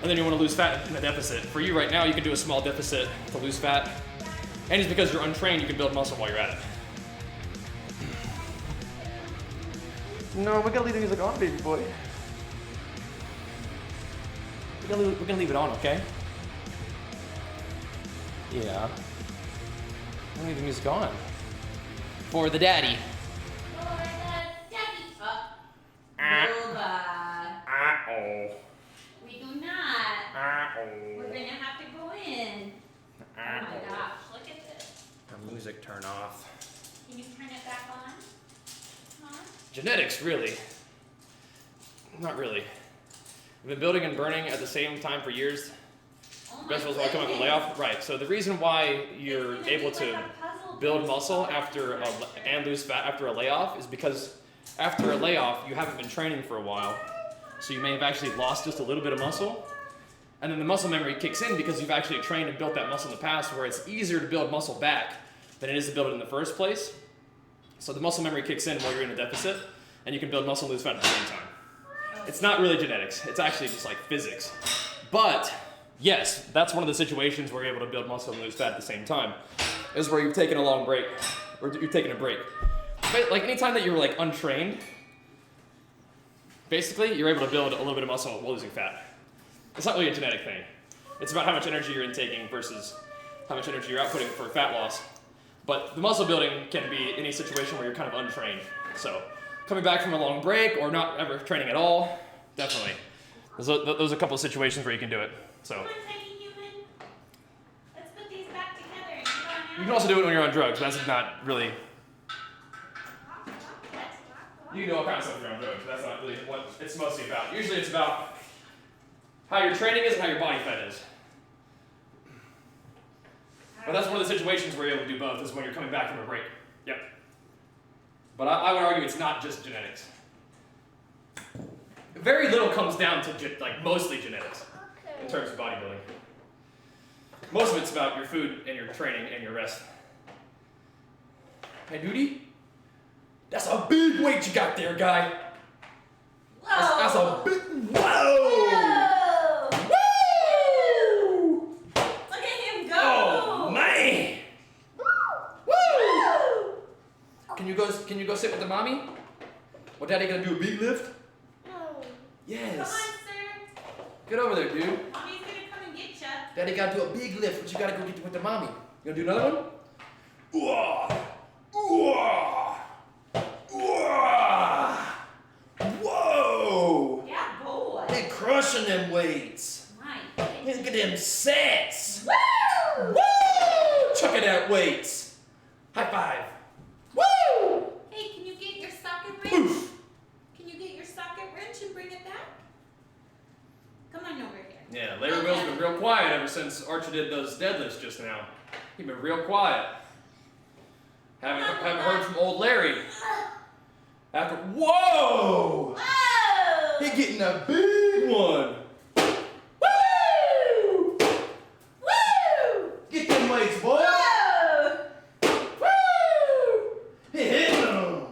and then you want to lose fat in a deficit. For you right now, you can do a small deficit to lose fat, and just because you're untrained, you can build muscle while you're at it. No, we're gonna leave the music on, baby boy. We're gonna leave it on, okay? Yeah. We're gonna leave the music on. For the daddy. For the daddy. Uh-oh. We do not. Uh-oh. We're gonna have to go in. Oh my gosh, look at this. Our music turn off. Can you turn it back on? Huh? Genetics, really. Not really. We've been building and burning at the same time for years. Oh my Best results will come up with layoff. Right, so the reason why you're able to build muscle after and lose fat after a layoff is because after a layoff, you haven't been training for a while. So you may have actually lost just a little bit of muscle. And then the muscle memory kicks in because you've actually trained and built that muscle in the past, where it's easier to build muscle back than it is to build it in the first place. So the muscle memory kicks in while you're in a deficit, and you can build muscle and lose fat at the same time. It's not really genetics, it's actually just like physics. But yes, that's one of the situations where you're able to build muscle and lose fat at the same time, is where you've taken a long break, or you're taking a break. But like anytime that you're like untrained, basically you're able to build a little bit of muscle while losing fat. It's not really a genetic thing. It's about how much energy you're intaking versus how much energy you're outputting for fat loss. But the muscle building can be any situation where you're kind of untrained. So coming back from a long break or not ever training at all, definitely. Those are a couple of situations where you can do it. So Come on, tiny human. Let's put these back together and get on out. you can also do it when you're on drugs. That's not really. You can do all kinds of stuff when you're on drugs. That's not really what it's mostly about. Usually it's about how your training is and how your body fat is. But that's one of the situations where you're able to do both, is when you're coming back from a break. Yep. But I would argue it's not just genetics. Very little comes down to mostly genetics in terms of bodybuilding. Most of it's about your food and your training and your rest. Hey, Duty? That's a big weight you got there, guy. Whoa. That's a big. Whoa! Woo! Look at him go! Oh man! Woo! Can you go sit with the mommy? Well, Daddy gonna do a big lift? No. Yes. Come on, sir. Get over there, dude. Mommy's gonna come and get ya. Daddy gotta do a big lift, but you gotta go get with the mommy. You gonna do another one? Ooh-ah. Ooh-ah. Ooh-ah. Whoa! Yeah, boy. They crushing them weights. My Look at them sets. Woo! Woo! Chucking out weights. High five. Woo! Hey, can you get your socket wrench? Oof. Can you get your socket wrench and bring it back? Come on over here. Yeah, Larry Will's been real quiet ever since Archer did those deadlifts just now. He's been real quiet. Haven't heard from old Larry. After, whoa! Whoa! He's getting a big one. Woo! Woo! Get them weights, boy. Whoa! Woo! He hitting them.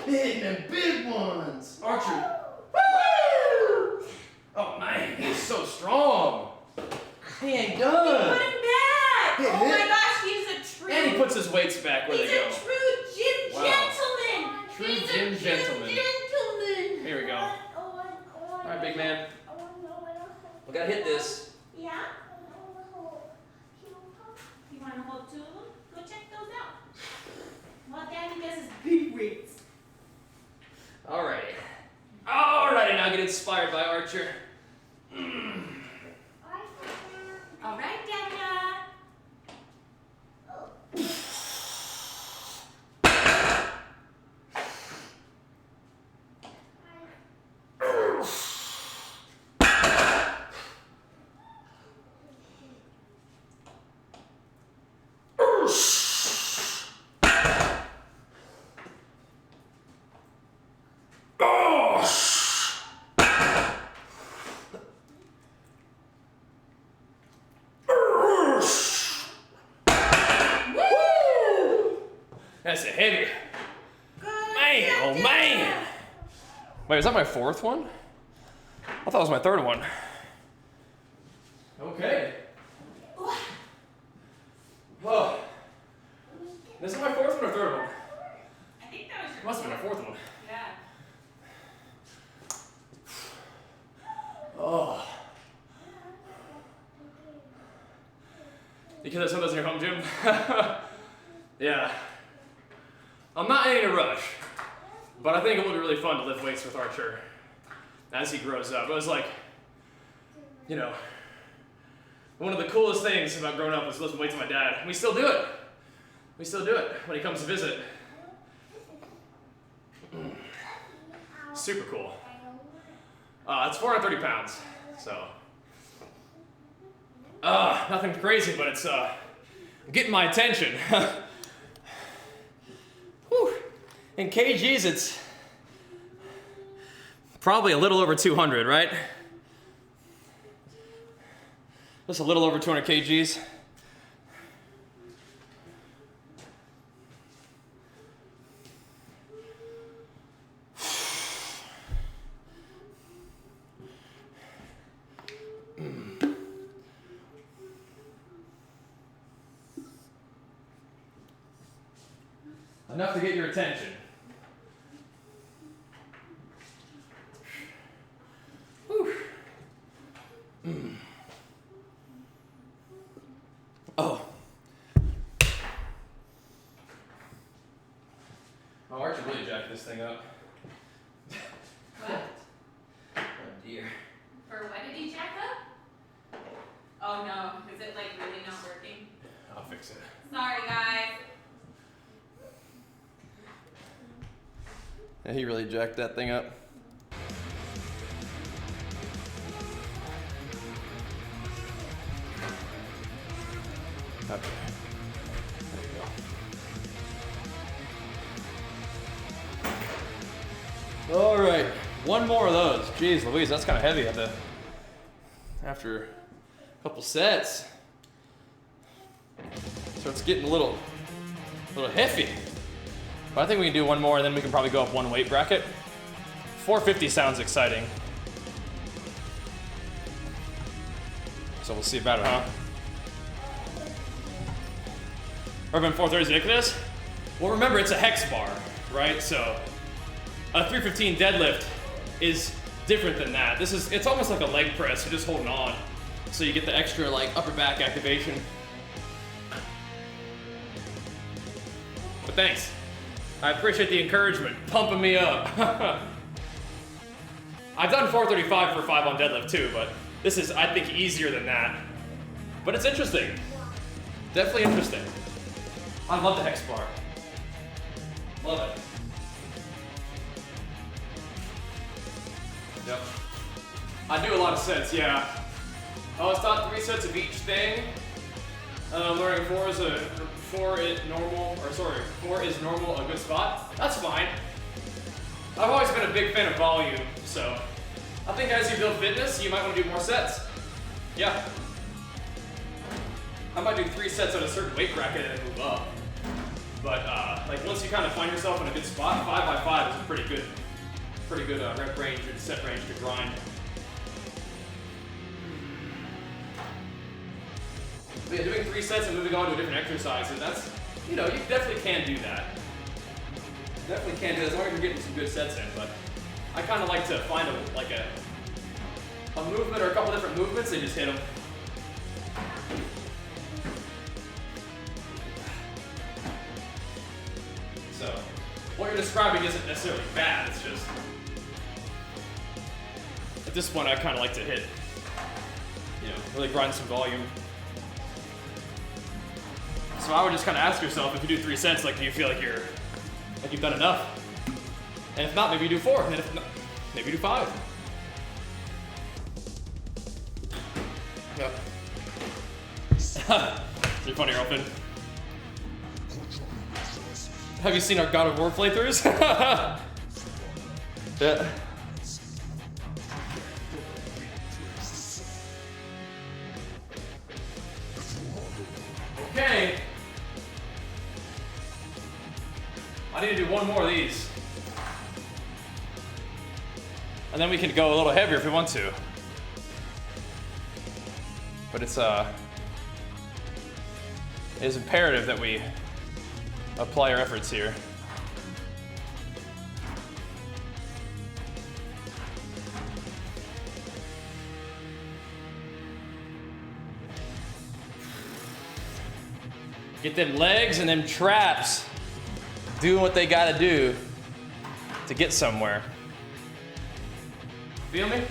He hitting them big ones. Archer. Woo! Oh man, he's so strong. He ain't Put done. him back! Hit, Oh my hit. gosh, he's a true. And he puts his weights back where He's they a go. true gym Wow. gentleman. True He's gym a true gentleman. gentleman. Here we go. All right, big man. We gotta hit this. Yeah? You want to hold two of them? Go check those out. While Daddy does his big weights. Alrighty. Alrighty, now get inspired by Archer. All right, Dada. That's a heavy. Good Man, job, oh Dada. man. Wait, is that my fourth one? I thought it was my third one. Okay. Oh. This is my fourth one or third one? I think that was your Must have been my fourth one. Yeah. Oh. Because that's something in your home gym? Yeah. I'm not in a rush, but I think it would be really fun to lift weights with Archer as he grows up. It was like, you know, one of the coolest things about growing up was lifting weights with my dad. And we still do it. We still do it when he comes to visit. Super cool. It's 430 pounds, so. Nothing crazy, but it's getting my attention. Whew. In kgs, it's probably a little over 200, right? Just a little over 200 kgs. Enough to get your attention. Whew. Oh. Oh, Archie really jacked this thing up. What? Oh dear. For what did he jack up? Oh no, is it like really not working? I'll fix it. Sorry guys. Yeah, he really jacked that thing up. Okay. There you go. All right, one more of those. Jeez Louise, that's kind of heavy after a couple sets. So it's getting a little hefty. But I think we can do one more and then we can probably go up one weight bracket. 450 sounds exciting. So we'll see about it, huh? Urban 430 is ridiculous. Well, remember it's a HEX bar, right? So a 315 deadlift is different than that. It's almost like a leg press. You're just holding on. So you get the extra like upper back activation. But thanks. I appreciate the encouragement, pumping me up. I've done 435 for 5 on deadlift too, but this is, I think, easier than that. But it's interesting. Definitely interesting. I love the HEX bar. Love it. Yep. I do a lot of sets, yeah. It's not 3 sets of each thing. Learning 4 is normal, a good spot. That's fine. I've always been a big fan of volume, so I think as you build fitness, you might want to do more sets. Yeah. I might do 3 sets at a certain weight bracket and then move up. But like once you kind of find yourself in a good spot, 5x5 is a pretty good rep range and set range to grind. But yeah, doing 3 sets and moving on to a different exercise, and that's, you know, you definitely can do that. Definitely can do that as long as you're getting some good sets in. But I kind of like to find a movement or a couple different movements and just hit them. So what you're describing isn't necessarily bad. It's just at this point I kind of like to hit, you know, really grind some volume. So I would just kind of ask yourself, if you do 3 sets, like, do you feel like you've done enough? And if not, maybe you do 4. And if not, maybe you do 5. Yep. You're funny, Elfin. Have you seen our God of War playthroughs? Yeah. Okay. I need to do 1 more of these. And then we can go a little heavier if we want to. But it is imperative that we apply our efforts here. Get them legs and them traps doing what they gotta do to get somewhere. Feel me?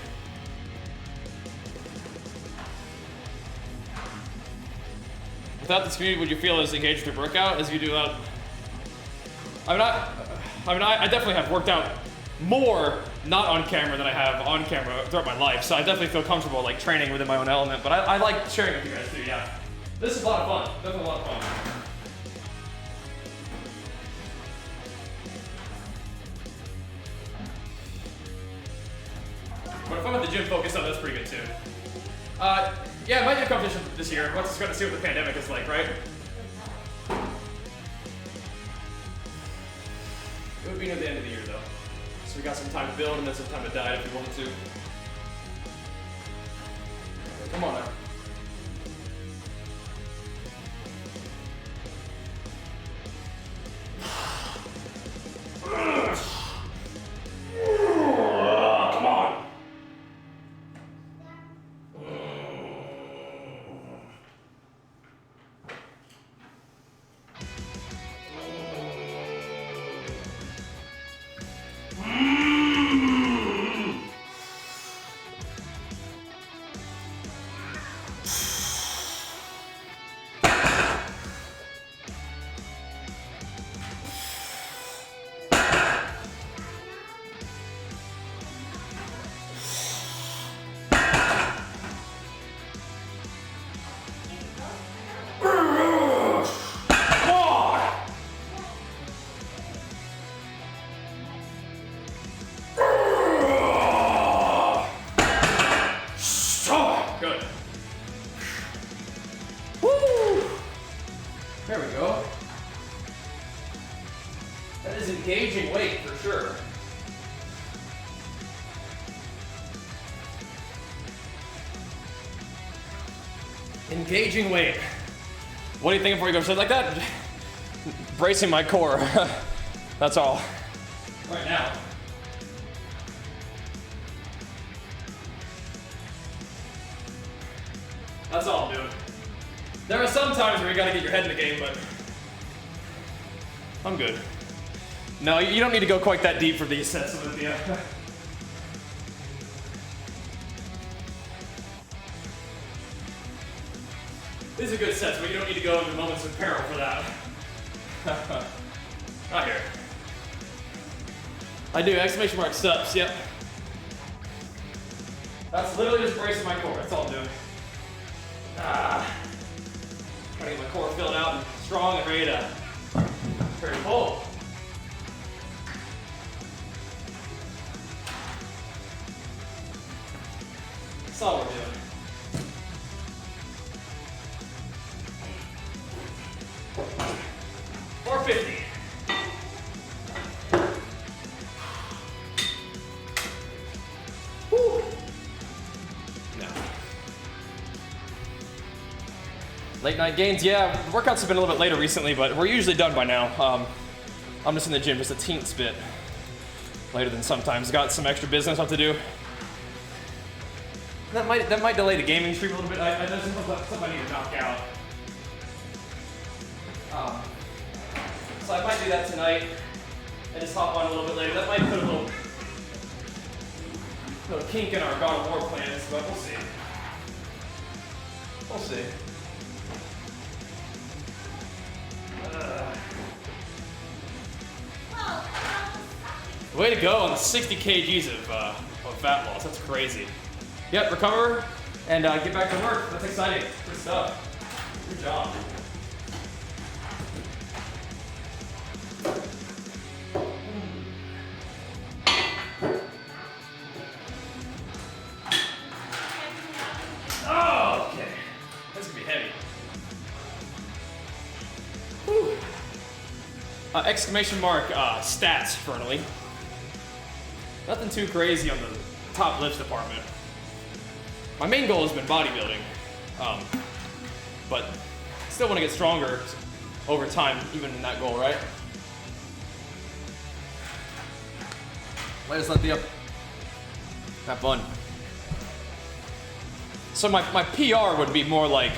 Without this community, would you feel as engaged with your workout as you do out? I definitely have worked out more not on camera than I have on camera throughout my life, so I definitely feel comfortable like training within my own element, but I like sharing with you guys too, yeah. This is a lot of fun, definitely a lot of fun. But if I'm at the gym focused on, that's pretty good too. Yeah, it might be a competition this year. Let's just gotta see what the pandemic is like, right? It would be near the end of the year though. So we got some time to build and then some time to diet if we wanted to. Come on now. There we go. That is engaging weight for sure. Engaging weight. What do you think before you go to like that? Bracing my core. That's all. Right now. That's all I'm doing. There are some times where you gotta get your head in the game, but I'm good. No, you don't need to go quite that deep for these sets, Olivia. These are good sets, but you don't need to go into moments of peril for that. Not here. I do, exclamation mark subs, yep. That's literally just bracing my core, that's all I'm doing. Trying to get my core filled out and strong and ready to pull. That's all we're doing. $450. Woo. No. Late night gains, yeah. Workouts have been a little bit later recently, but we're usually done by now. I'm just in the gym just a teensy bit later than sometimes. Got some extra business I have to do. That might delay the gaming stream a little bit. I know something I need to knock out. So I might do that tonight and just hop on a little bit later. That might put a little kink in our God of War plans, but we'll see. We'll see. Way to go on the 60 kgs of fat loss. That's crazy. Yep, recover and get back to work. That's exciting. Good stuff. Good job. Oh, okay. That's gonna be heavy. Whew. Exclamation mark stats, Fernally. Nothing too crazy on the top lifts department. My main goal has been bodybuilding, but still want to get stronger over time, even in that goal, right? Let us let the up. Have fun. So my PR would be more like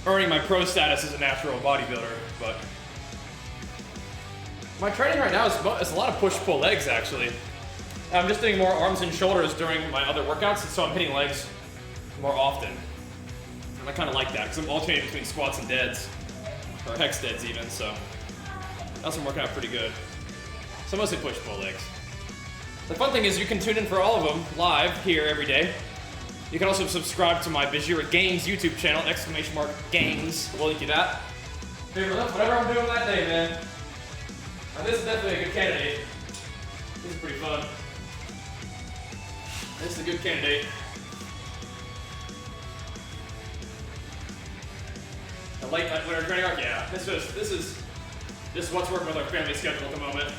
earning my pro status as a natural bodybuilder, but my training right now is a lot of push-pull legs, actually. I'm just doing more arms and shoulders during my other workouts, so I'm hitting legs more often. And I kind of like that, because I'm alternating between squats and deads, or HEX deads even, so that's been working out pretty good. So mostly push-pull legs. The fun thing is you can tune in for all of them live here every day. You can also subscribe to my Bajheera Games YouTube channel, !Games. We'll link you that. Favorite lift, whatever I'm doing that day, man. And this is definitely a good candidate. This is pretty fun. This is a good candidate. The late night winter training arc, yeah. This is what's working with our family schedule at the moment.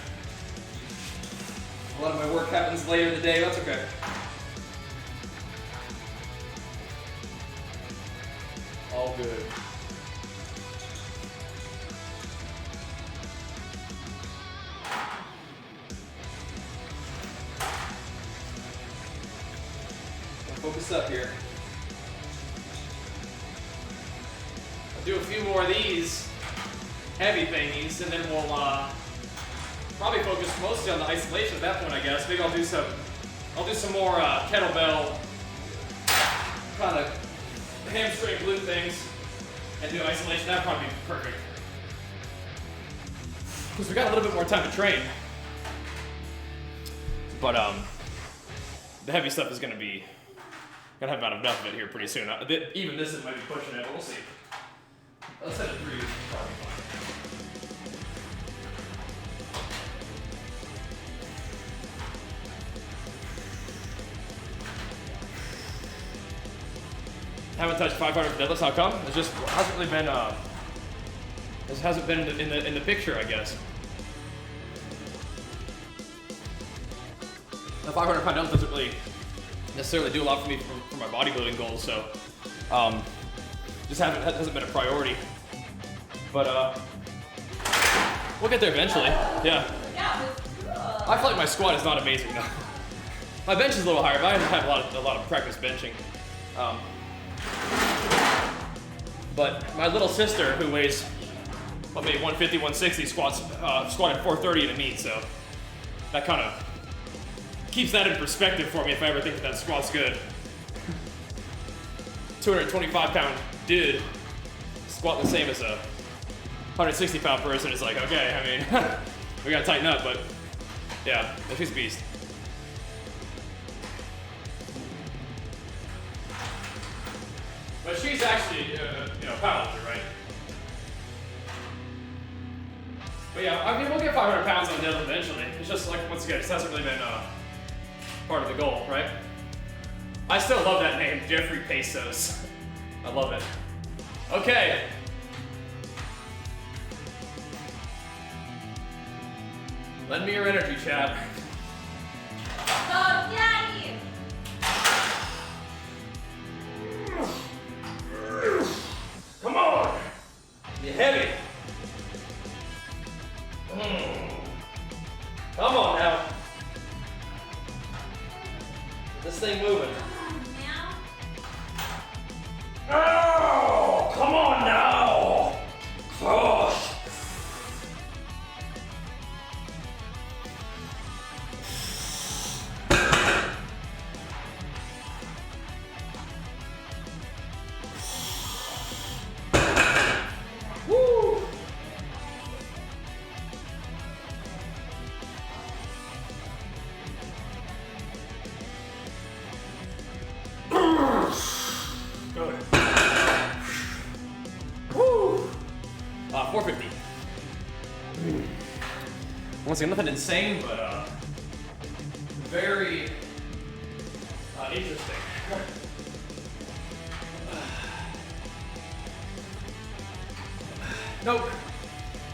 A lot of my work happens later in the day, that's okay. All good. Focus up here. I'll do a few more of these heavy thingies, and then we'll probably focus mostly on the isolation at that point, I guess. Maybe I'll do some more kettlebell kind of hamstring glute things and do isolation. That'd probably be perfect. Because we got a little bit more time to train. But the heavy stuff is gonna have about enough of it here pretty soon. Even this might be pushing it, but we'll see. Let's set it 3. Probably fine. Haven't touched 500 deadlifts. How come? It just hasn't really been. This hasn't been in the picture, I guess. The 500-pound deadlift doesn't really necessarily do a lot for me for my bodybuilding goals, so just hasn't been a priority. But we'll get there eventually. Yeah. I feel like my squat is not amazing though. My bench is a little higher, but I haven't had a lot of practice benching. But my little sister, who weighs maybe 150, 160, squatted 430 in a meet, so that kind of keeps that in perspective for me if I ever think that squat's good. 225-pound dude squat the same as a 160-pound person is like, okay, I mean, we gotta tighten up, but yeah, she's a beast. But but she's actually, powerlifter, right? But yeah, I mean, we'll get 500 pounds on deadlift eventually. It's just like, once again, it hasn't really been part of the goal, right? I still love that name, Jeffrey Pesos. I love it. Okay. Lend me your energy, Chad. Oh, Daddy! Come on! You're heavy. Come on now. Get this thing moving. Oh, come on now. Oh. Woo. Good. Woo! 450. Once again, nothing insane, but very interesting. Nope.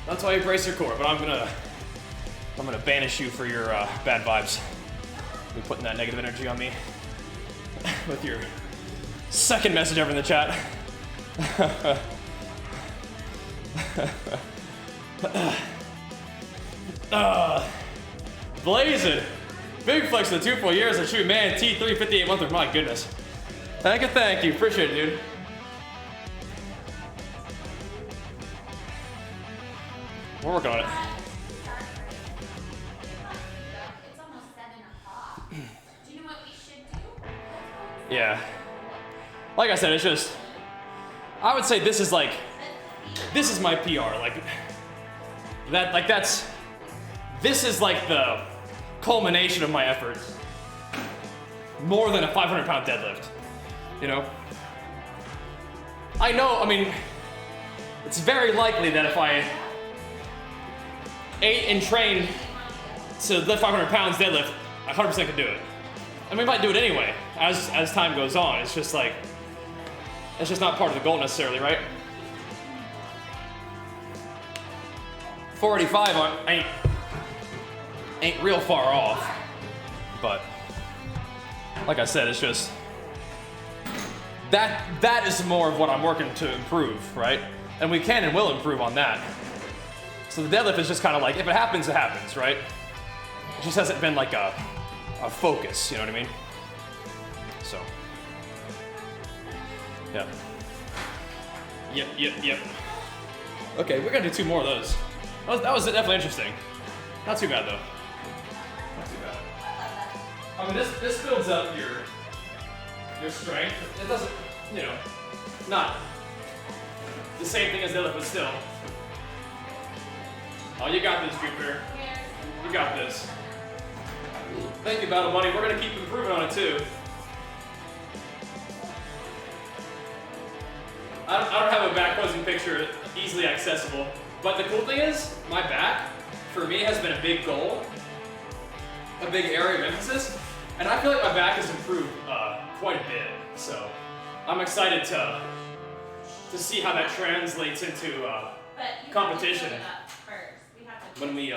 That's why you brace your core, but I'm gonna banish you for your bad vibes. You're putting that negative energy on me with your second message ever in the chat. Blazing. Big flex in the 2 full years. I shoot, man. T3 58 month. My goodness. Thank you. Appreciate it, dude. We're working on it. It's almost 7 o'clock. Do you know what we should do? Yeah. Like I said, it's just, I would say this is my PR. This is like the culmination of my efforts. More than a 500-pound deadlift, you know? I know, I mean, it's very likely that if I ate and trained to lift 500 pounds deadlift, I 100% could do it. And we might do it anyway, as time goes on. It's just like, it's just not part of the goal necessarily, right? 485 ain't real far off, but like I said, it's just, that is more of what I'm working to improve, right? And we can and will improve on that. So the deadlift is just kind of like, if it happens, it happens, right? It just hasn't been like a focus, you know what I mean? So, yeah. Yep. Okay, we're gonna do 2 more of those. That was definitely interesting. Not too bad though. Not too bad. I mean, this builds up your strength. It doesn't, not the same thing as deadlift, but still. Oh, you got this, Jupiter. You got this. Thank you, Battle Bunny. We're gonna keep improving on it too. I don't have a back posing picture easily accessible, but the cool thing is, my back, for me, has been a big goal, a big area of emphasis, and I feel like my back has improved quite a bit. So I'm excited to see how that translates into competition when we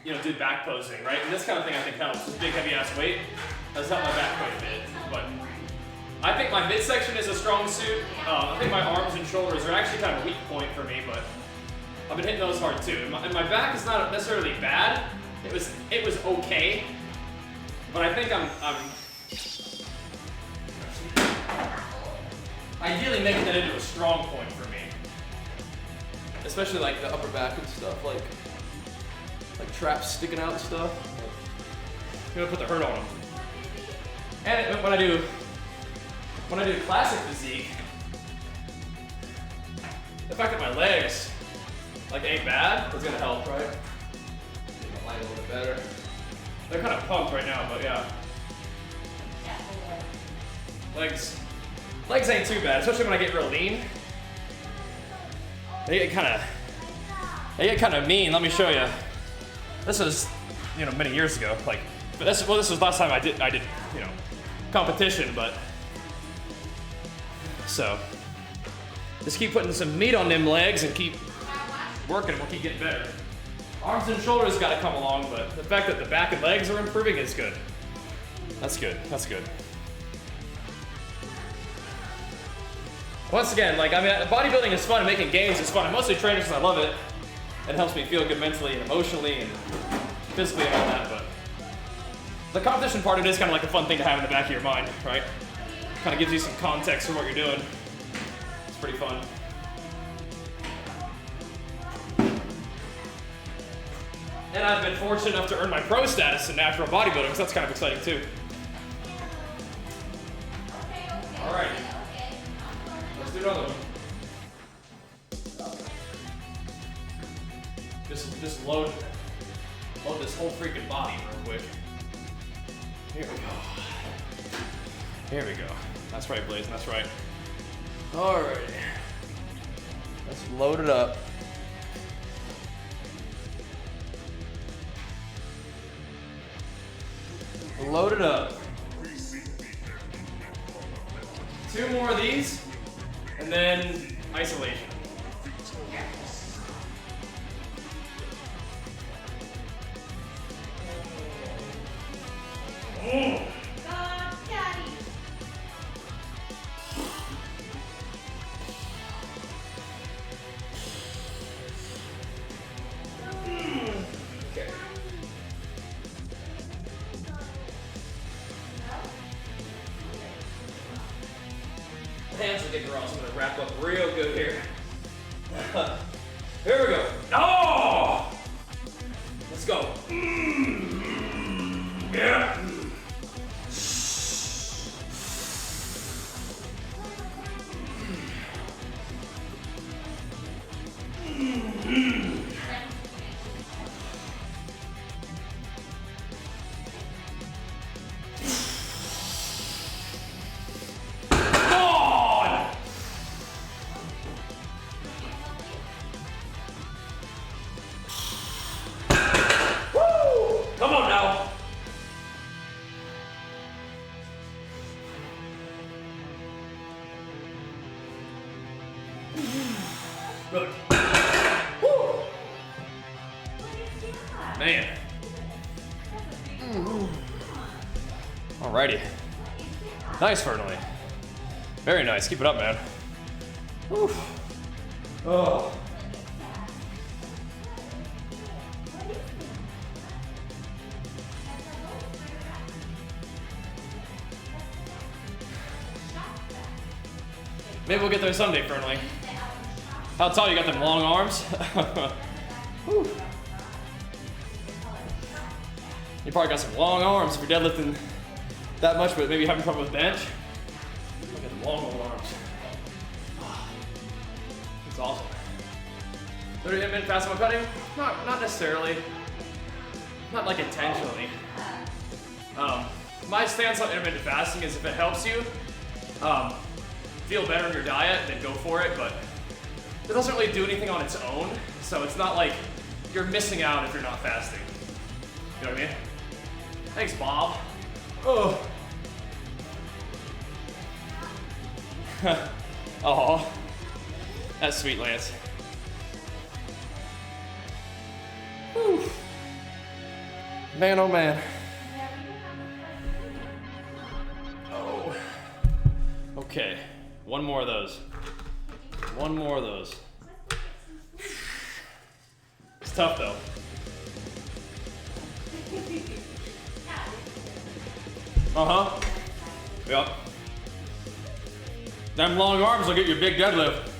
do back posing, right? And this kind of thing I think helps. This big heavy ass weight has helped my back quite a bit, but I think my midsection is a strong suit. I think my arms and shoulders are actually kind of a weak point for me, but I've been hitting those hard too. And my back is not necessarily bad. It was okay, but I think I'm ideally making that into a strong point for me. Especially like the upper back and stuff, like traps sticking out and stuff. I'm gonna put the hurt on them. And when I do classic physique, the fact that my legs ain't bad, it's gonna help, right? Get my line a little bit better. They're kind of pumped right now, but yeah. Legs Legs ain't too bad, especially when I get real lean. They get kind of mean. Let me show you. This was, many years ago. This was last time I did, competition. But so just keep putting some meat on them legs and keep working. We'll keep getting better. Arms and shoulders got to come along, but the fact that the back and legs are improving is good. That's good. That's good. Once again, bodybuilding is fun, and making gains is fun. I'm mostly training because I love it. It helps me feel good mentally and emotionally and physically and all that, but the competition part of it is kind of like a fun thing to have in the back of your mind, right? Kind of gives you some context for what you're doing. It's pretty fun. And I've been fortunate enough to earn my pro status in natural bodybuilding, so that's kind of exciting too. All right. Let's do another one. Just load this whole freaking body real quick. Here we go. Here we go. That's right, Blaze. That's right. Alrighty. Let's load it up. Load it up. 2 more of these, and then isolation. Oh. Daddy. Okay. Hands are getting raw, so I'm gonna wrap up real good here. Here we go. Oh! Let's go. Yeah. Come on now. Good. Woo. Man. Alrighty. Nice, Fernley. Very nice. Keep it up, man. Whew. Oh. Maybe we'll get there someday, Fernley. How tall you got them long arms? Whew. You probably got some long arms if you're deadlifting that much, but maybe you're having trouble with bench. Look at the long old arms. It's awesome. So do you intermittent fasting while cutting? Not necessarily. Not like intentionally. My stance on intermittent fasting is if it helps you feel better in your diet, then go for it, but it doesn't really do anything on its own, so it's not like you're missing out if you're not fasting. You know what I mean? Thanks, Bob. Oh. Oh, that's sweet, Lance. Whew. Man, oh man. Oh. Okay, one more of those. One more of those. It's tough though. Uh-huh. Yep. Them long arms will get you a big deadlift,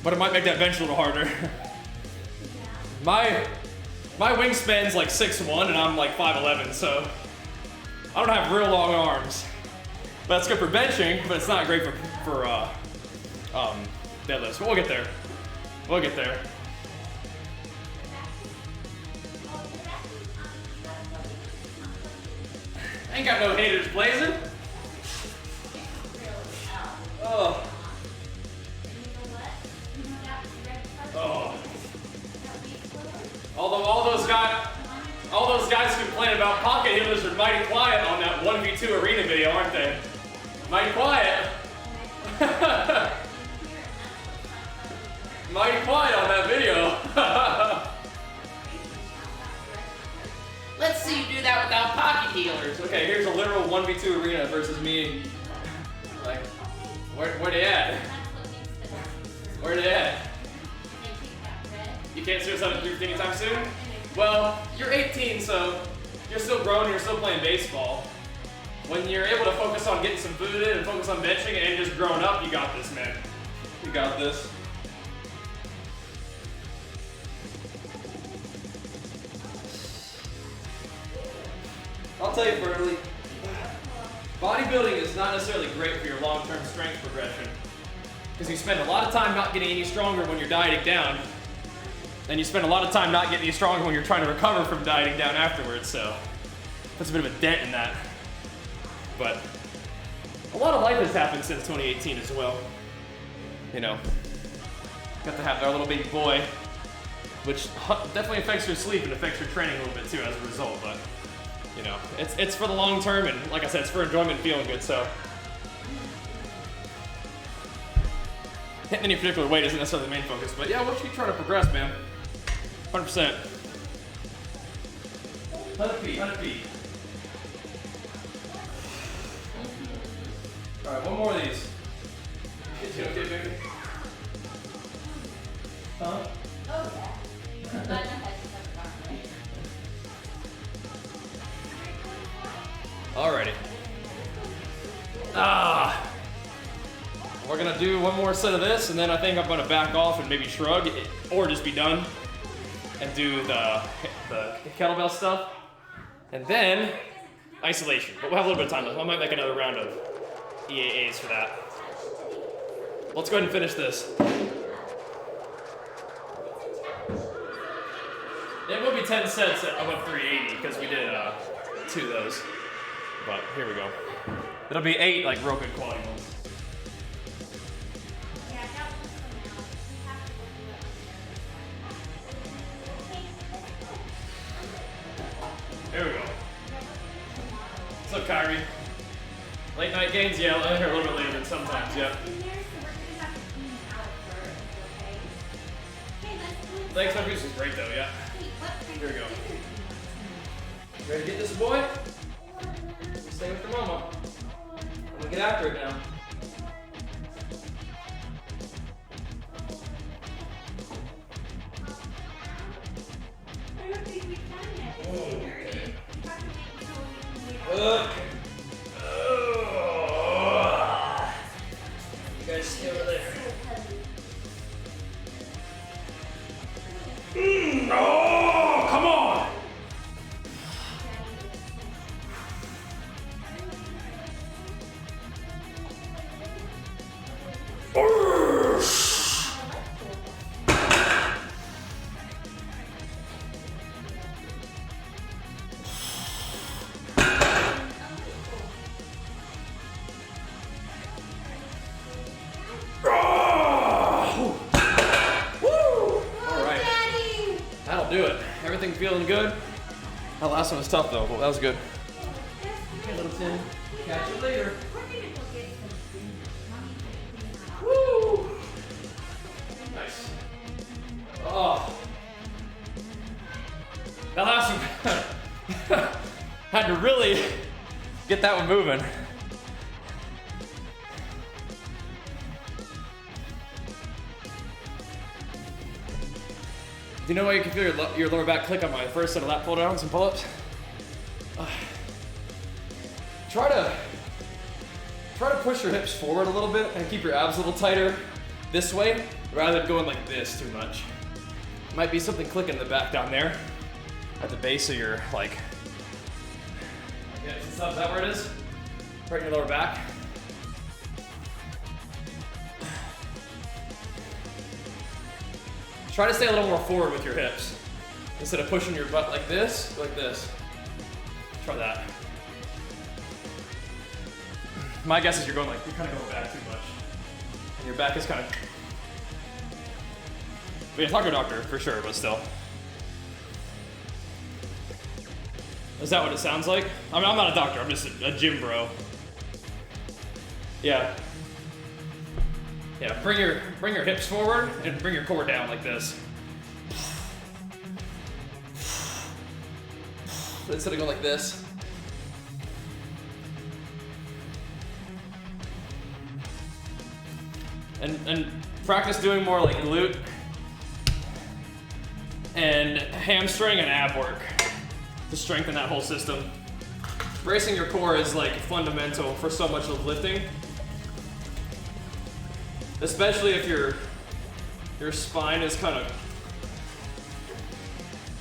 but it might make that bench a little harder. My wingspan's like 6'1" and I'm like 5'11", so I don't have real long arms. But that's good for benching, but it's not great for deadlifts. But we'll get there. We'll get there. Ain't got no haters blazing. guys complain about pocket healers are mighty quiet on that 1v2 arena video, aren't they? Mighty quiet. Mighty quiet on that video. Let's see you do that without pocket healers. Okay, here's a literal 1v2 arena versus me. Like, where they at? Where they at? You can't see yourself in 3 anytime soon? Well, you're 18, so you're still growing, you're still playing baseball. When you're able to focus on getting some food in and focus on benching and just growing up, you got this, man. You got this. I'll tell you, Berkeley, bodybuilding is not necessarily great for your long-term strength progression because you spend a lot of time not getting any stronger when you're dieting down, and you spend a lot of time not getting any stronger when you're trying to recover from dieting down afterwards, so puts a bit of a dent in that. But a lot of life has happened since 2018 as well. You know, got to have our little baby boy, which definitely affects your sleep and affects your training a little bit too as a result, but you know, it's for the long term, and like I said, it's for enjoyment and feeling good, so. Hitting any particular weight isn't necessarily the main focus, but yeah, we'll keep trying to progress, man. 100%. 100 feet, 100 feet. All right, one more of these. You okay, baby? Huh? Oh, yeah. Alrighty. We're gonna do one more set of this, and then I think I'm gonna back off and maybe shrug, or just be done, and do the kettlebell stuff, and then isolation. But we'll have a little bit of time left. I might make another round of EAAs for that. Let's go ahead and finish this. It will be 10 sets of 380 because we did 2 of those. But here we go. It'll be 8 like real good quality ones. There we go. What's up, Kyrie? Late night games? Yeah, I'm here a little bit later than sometimes, yeah. Thanks, my boost is great though, yeah. Here we go. Ready to get this boy? Stay with your mama. I'm gonna get after it now. Okay. You guys stay over there. Oh, come on! Feeling good? That last one was tough though, but that was good. Okay, little Tim. Catch you later. Woo! Nice. Oh. That last one had to really get that one moving. Do you know why you can feel your lower back click on my first set of lat pull downs and pull-ups? Try to push your hips forward a little bit and keep your abs a little tighter this way rather than going like this too much. Might be something clicking in the back down there at the base of your like. Yeah, is that where it is? Right in your lower back. Try to stay a little more forward with your hips. Instead of pushing your butt like this, like this. Try that. My guess is you're kind of going back too much. And your back is kind of. But yeah, talk to a doctor for sure, but still. Is that what it sounds like? I mean, I'm not a doctor, I'm just a gym bro. Yeah. Yeah, bring your hips forward and bring your core down like this. Instead of going like this. And practice doing more like glute and hamstring and ab work to strengthen that whole system. Bracing your core is like fundamental for so much of lifting. Especially if your spine is kind of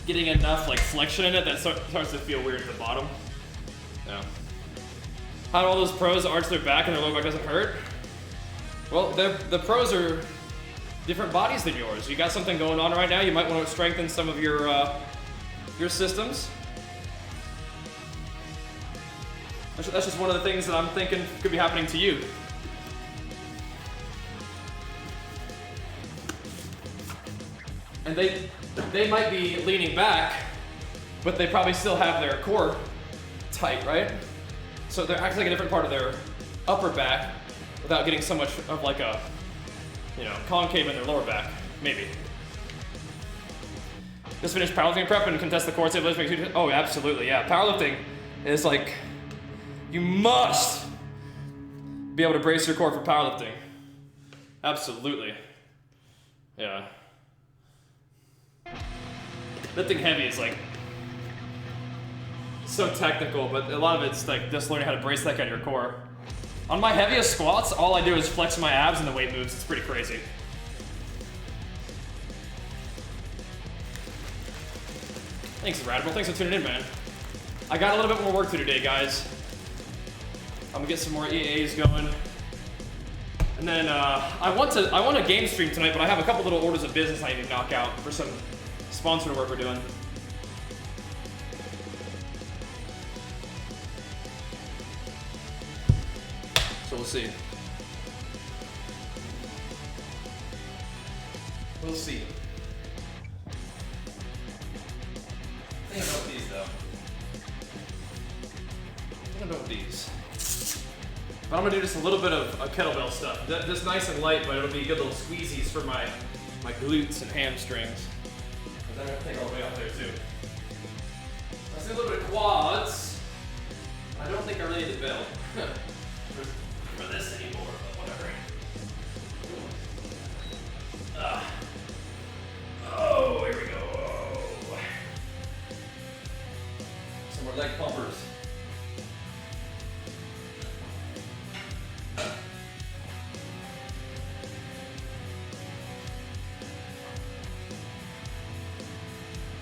getting enough like flexion in it that starts to feel weird at the bottom. Yeah. How do all those pros arch their back and their lower back doesn't hurt? Well, the pros are different bodies than yours. You got something going on right now. You might want to strengthen some of your systems. That's just one of the things that I'm thinking could be happening to you. And they might be leaning back, but they probably still have their core tight, right? So they're acting like a different part of their upper back without getting so much of like a, concave in their lower back, maybe. Just finish powerlifting prep and contest the core stabilization. Oh, absolutely, yeah. Powerlifting is like, you must be able to brace your core for powerlifting. Absolutely, yeah. Lifting heavy is like so technical, but a lot of it's like just learning how to brace that kind of your core. On my heaviest squats, all I do is flex my abs and the weight moves. It's pretty crazy. Thanks, Radical. Thanks for tuning in, man. I got a little bit more work to do today, guys. I'm gonna get some more EAs going. And then I want a game stream tonight, but I have a couple little orders of business I need to knock out for some sponsored work we're doing. So we'll see. We'll see. I think I know what these though. I don't know what these. But I'm gonna do just a little bit of kettlebell stuff. Just nice and light, but it'll be good little squeezies for my glutes and hamstrings. And then I'm gonna take all the way up there too. Let's do a little bit of quads. I don't think I really need the belt for this anymore, but whatever. Oh, here we go. Some more leg pumpers.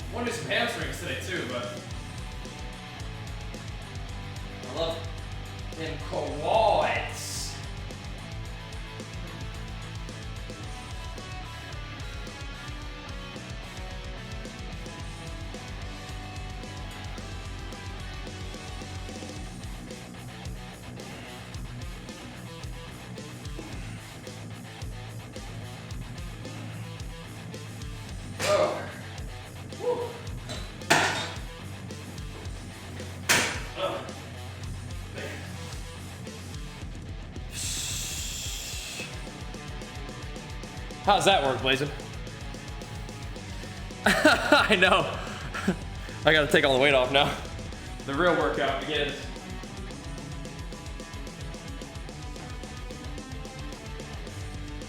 I want to do some hamstrings today too, but I love them quads. How's that work, Blazin? I know. I gotta take all the weight off now. The real workout begins.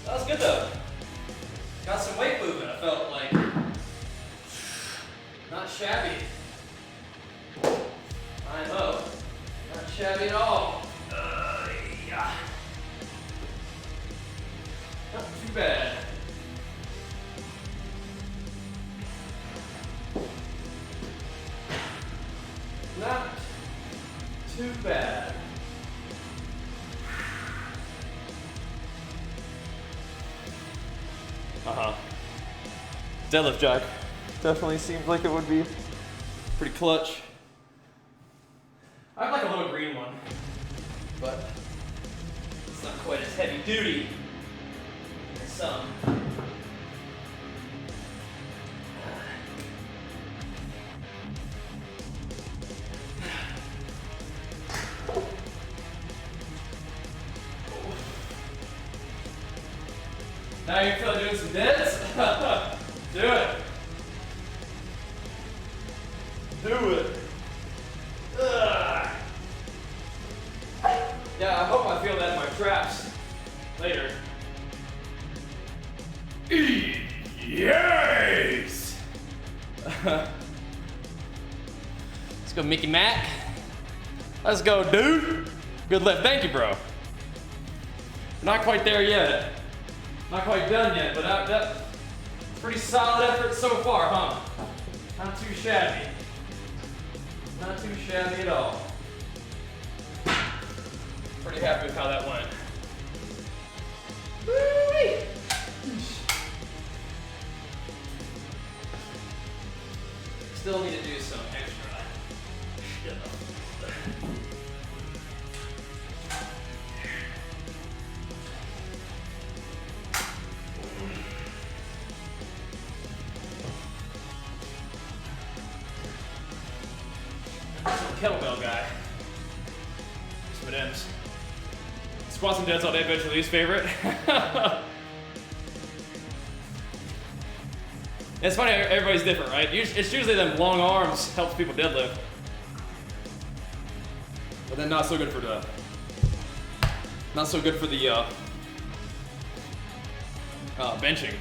That was good though. Got some weight movement, I felt like. Not shabby. I know. Not shabby at all. Yeah. Not too bad. Not too bad. Deadlift jack. Definitely seems like it would be pretty clutch. I have like a little green one, but it's not quite as heavy duty as some. Now you feel like doing some deads? Do it. Do it. Ugh. Yeah, I hope I feel that in my traps later. Yes! Let's go, Mickey Mac. Let's go, dude. Good lift. Thank you, bro. Not quite there yet. Not quite done yet, but that's pretty solid effort so far, huh? Not too shabby. Not too shabby at all. Pretty happy with how that went. Woo-wee. Still need to do some extra. Kettlebell guy. Some M's. Squats and deads all day, bench release favorite. It's funny, everybody's different, right? It's usually them long arms helps people deadlift. But then not so good for the benching.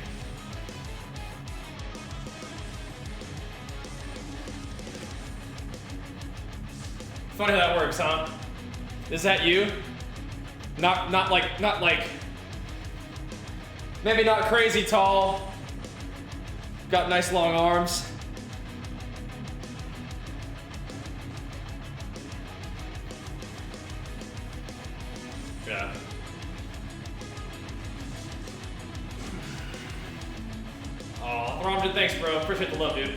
Funny how that works, huh? Is that you? Not like maybe not crazy tall. Got nice long arms. Yeah. Oh, Ramjan, thanks, bro. Appreciate the love, dude.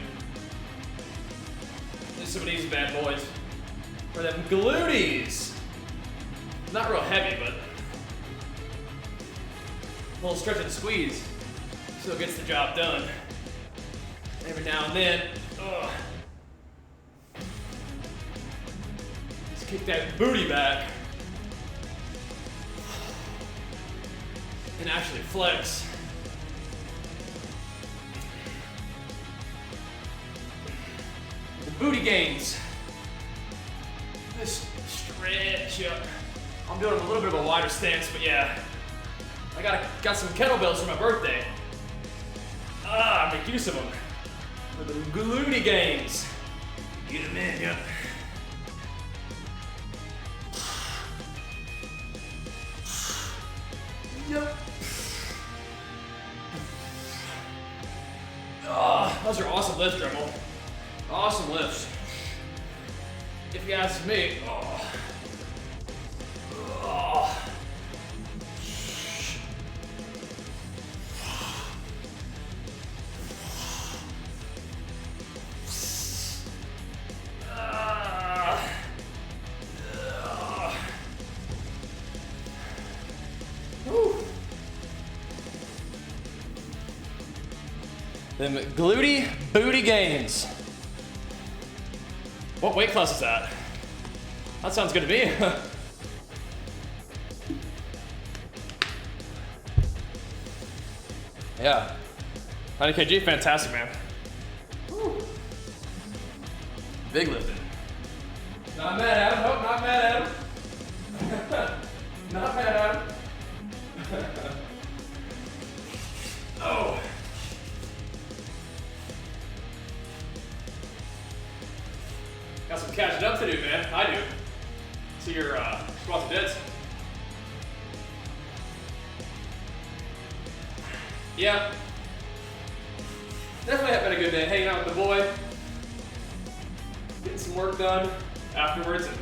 Just some of these bad boys. For them glutes. Not real heavy, but a little stretch and squeeze. Still gets the job done. Every now and then, ugh. Let's kick that booty back. And actually flex. The booty gains. This stretch up. I'm doing a little bit of a wider stance, but yeah. I got some kettlebells for my birthday. Make use of them. For the glute gains. Get them in, yep. Yep. Those are awesome lifts, Dremel. Awesome lifts. If you ask me. Them glutey booty gains. What weight class is that? That sounds good to me. Yeah. 90 kg, fantastic, man. Woo. Big lifting. Not mad at him. Nope, not mad at him. Not mad at him. Oh. Got some catching up to do, man. I do. See your squats and deads. Yeah. Definitely had been a good day hanging out with the boy. Getting some work done afterwards, and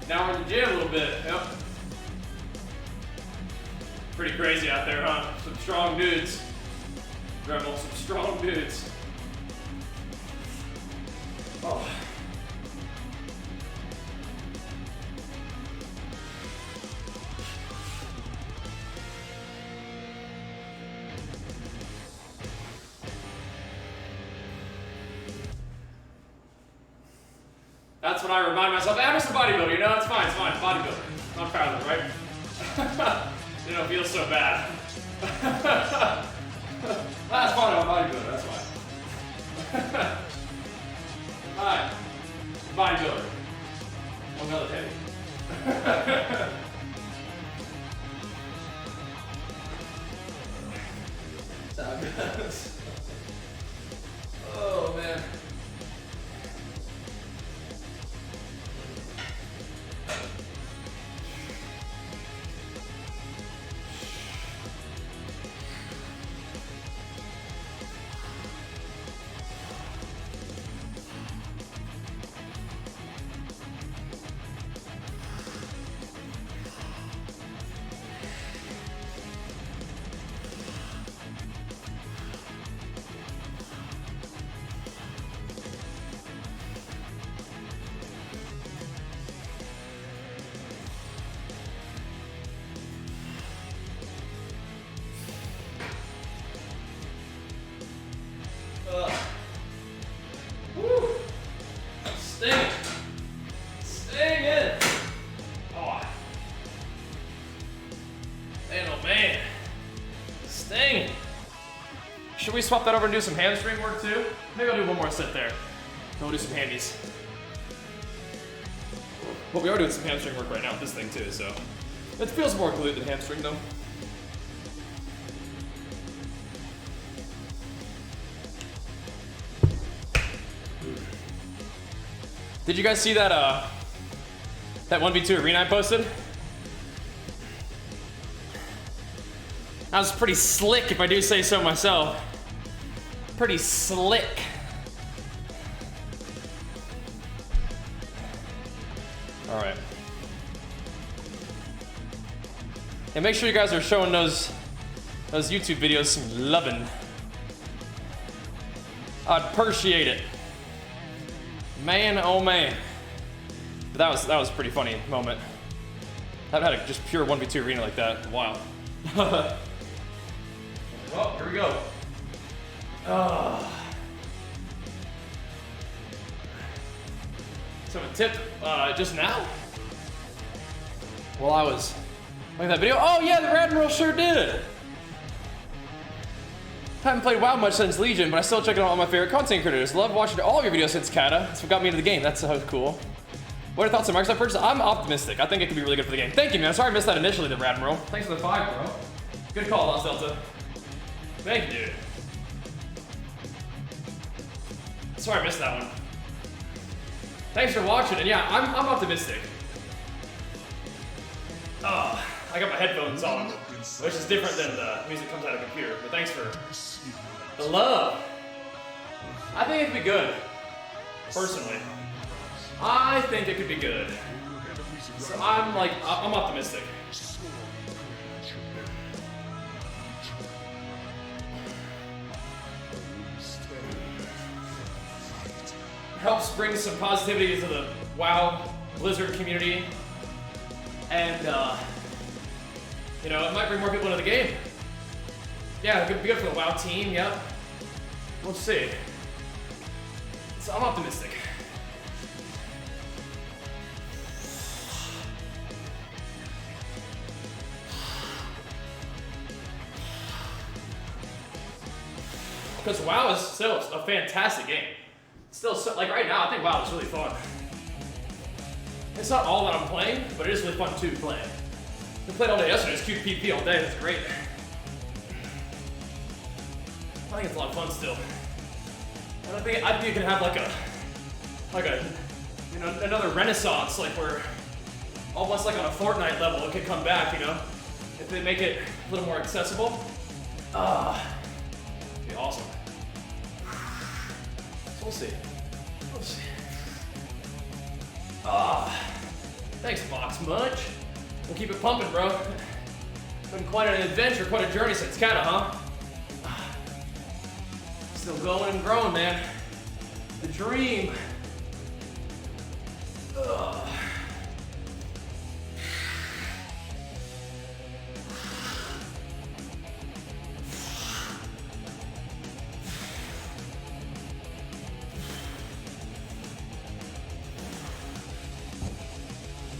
now we're in the gym a little bit. Yep. Pretty crazy out there, huh? Some strong dudes. Dremel, some strong dudes. Oh. That's what I remind myself. I'm just a bodybuilder, you know? It's fine, bodybuilder. Not proud of it, right? You don't feel so bad. That's how it goes. Oh man. Woo! Sting! Sting it! Oh. Man, oh man. Sting! Should we swap that over and do some hamstring work too? Maybe I'll do one more set there. Then we'll do some hammies. Well, we are doing some hamstring work right now with this thing too, so. It feels more glute than hamstring though. Did you guys see that that 1v2 arena I posted? That was pretty slick, if I do say so myself. Pretty slick. All right. And make sure you guys are showing those YouTube videos some loving. I'd appreciate it. Man, oh man. But that was a pretty funny moment. I haven't had a just pure 1v2 arena like that in a while. Well, here we go. So a tip just now? While I was making that video. Oh yeah, the Admiral sure did. Haven't played WoW much since Legion, but I still check out all my favorite content creators. Love watching all of your videos since Kata. That's what got me into the game. That's so cool. What are your thoughts on Microsoft purchase? I'm optimistic. I think it could be really good for the game. Thank you, man. Sorry I missed that initially, the Admiral. Thanks for the 5, bro. Good call, Lost Delta. Thank you, dude. Sorry I missed that one. Thanks for watching, and yeah, I'm optimistic. I got my headphones on, which is different than the music comes out of a computer, but thanks for the love. I think it could be good, personally. I think it could be good. So I'm optimistic. Helps bring some positivity to the WoW Blizzard community. And, you know, it might bring more people into the game. Yeah, it could be good for the WoW team, yep. We'll see. So I'm optimistic. Because WoW is still a fantastic game. Still, so, like right now, I think WoW is really fun. It's not all that I'm playing, but it is really fun to play. We played all day yesterday, it's QPP all day, that's great. I think it's a lot of fun still. And I think you can have like a, you know, another renaissance, like where almost like on a Fortnite level, it could come back, you know? If they make it a little more accessible. It'd be awesome. So we'll see. We'll see. Thanks, Fox Munch. We'll keep it pumping, bro. Been quite an adventure, quite a journey since Kata, huh? Still going and growing, man. The dream. Ugh.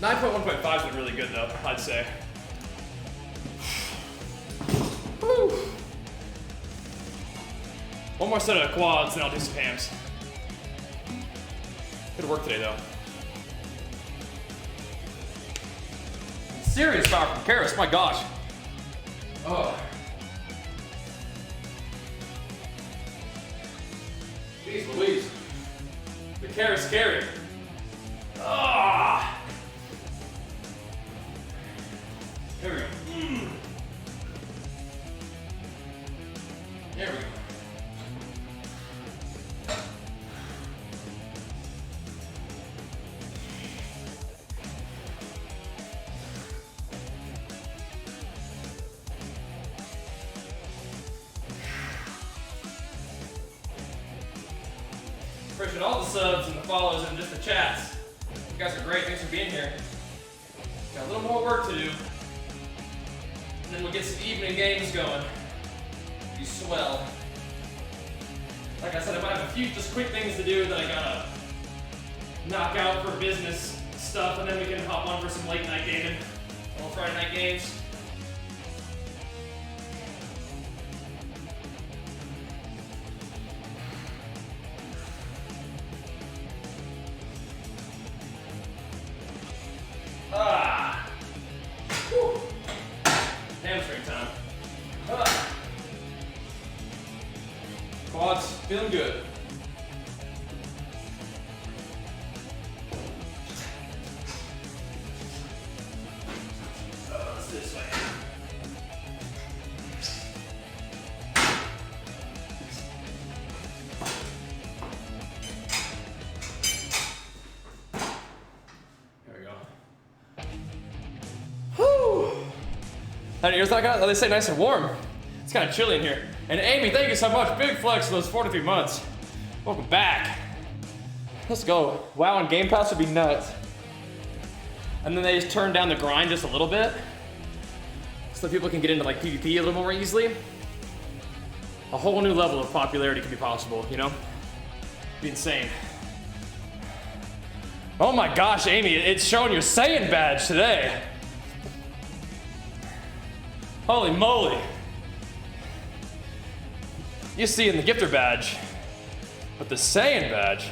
Nine 9.1.5's been really good though, I'd say. Woo. One more set of quads, then I'll do some hams. Good work today though. Serious power from Karis, my gosh. Oh. Jeez Louise. The care is scary. Ah! There we go. There we go. Appreciate all the subs and the follows and just the chats. You guys are great. Thanks for being here. Got a little more work to do. And then we'll get some evening games going. Be swell. Like I said, I might have a few just quick things to do that I gotta knock out for business stuff, and then we can hop on for some late night gaming. All Friday night games. Ah! Whew. Hamstring time. Ah. Quads feeling good. It's this way. There we go. Whew. It's not gonna, they say nice and warm. It's kind of chilly in here. And Amy, thank you so much. Big flex for those 43 months. Welcome back. Let's go. WoW and Game Pass would be nuts. And then they just turn down the grind just a little bit, so people can get into like PvP a little more easily. A whole new level of popularity could be possible, you know? Be insane. Oh my gosh, Amy, it's showing your Saiyan badge today. Holy moly. You see in the gifter badge, but the Saiyan badge,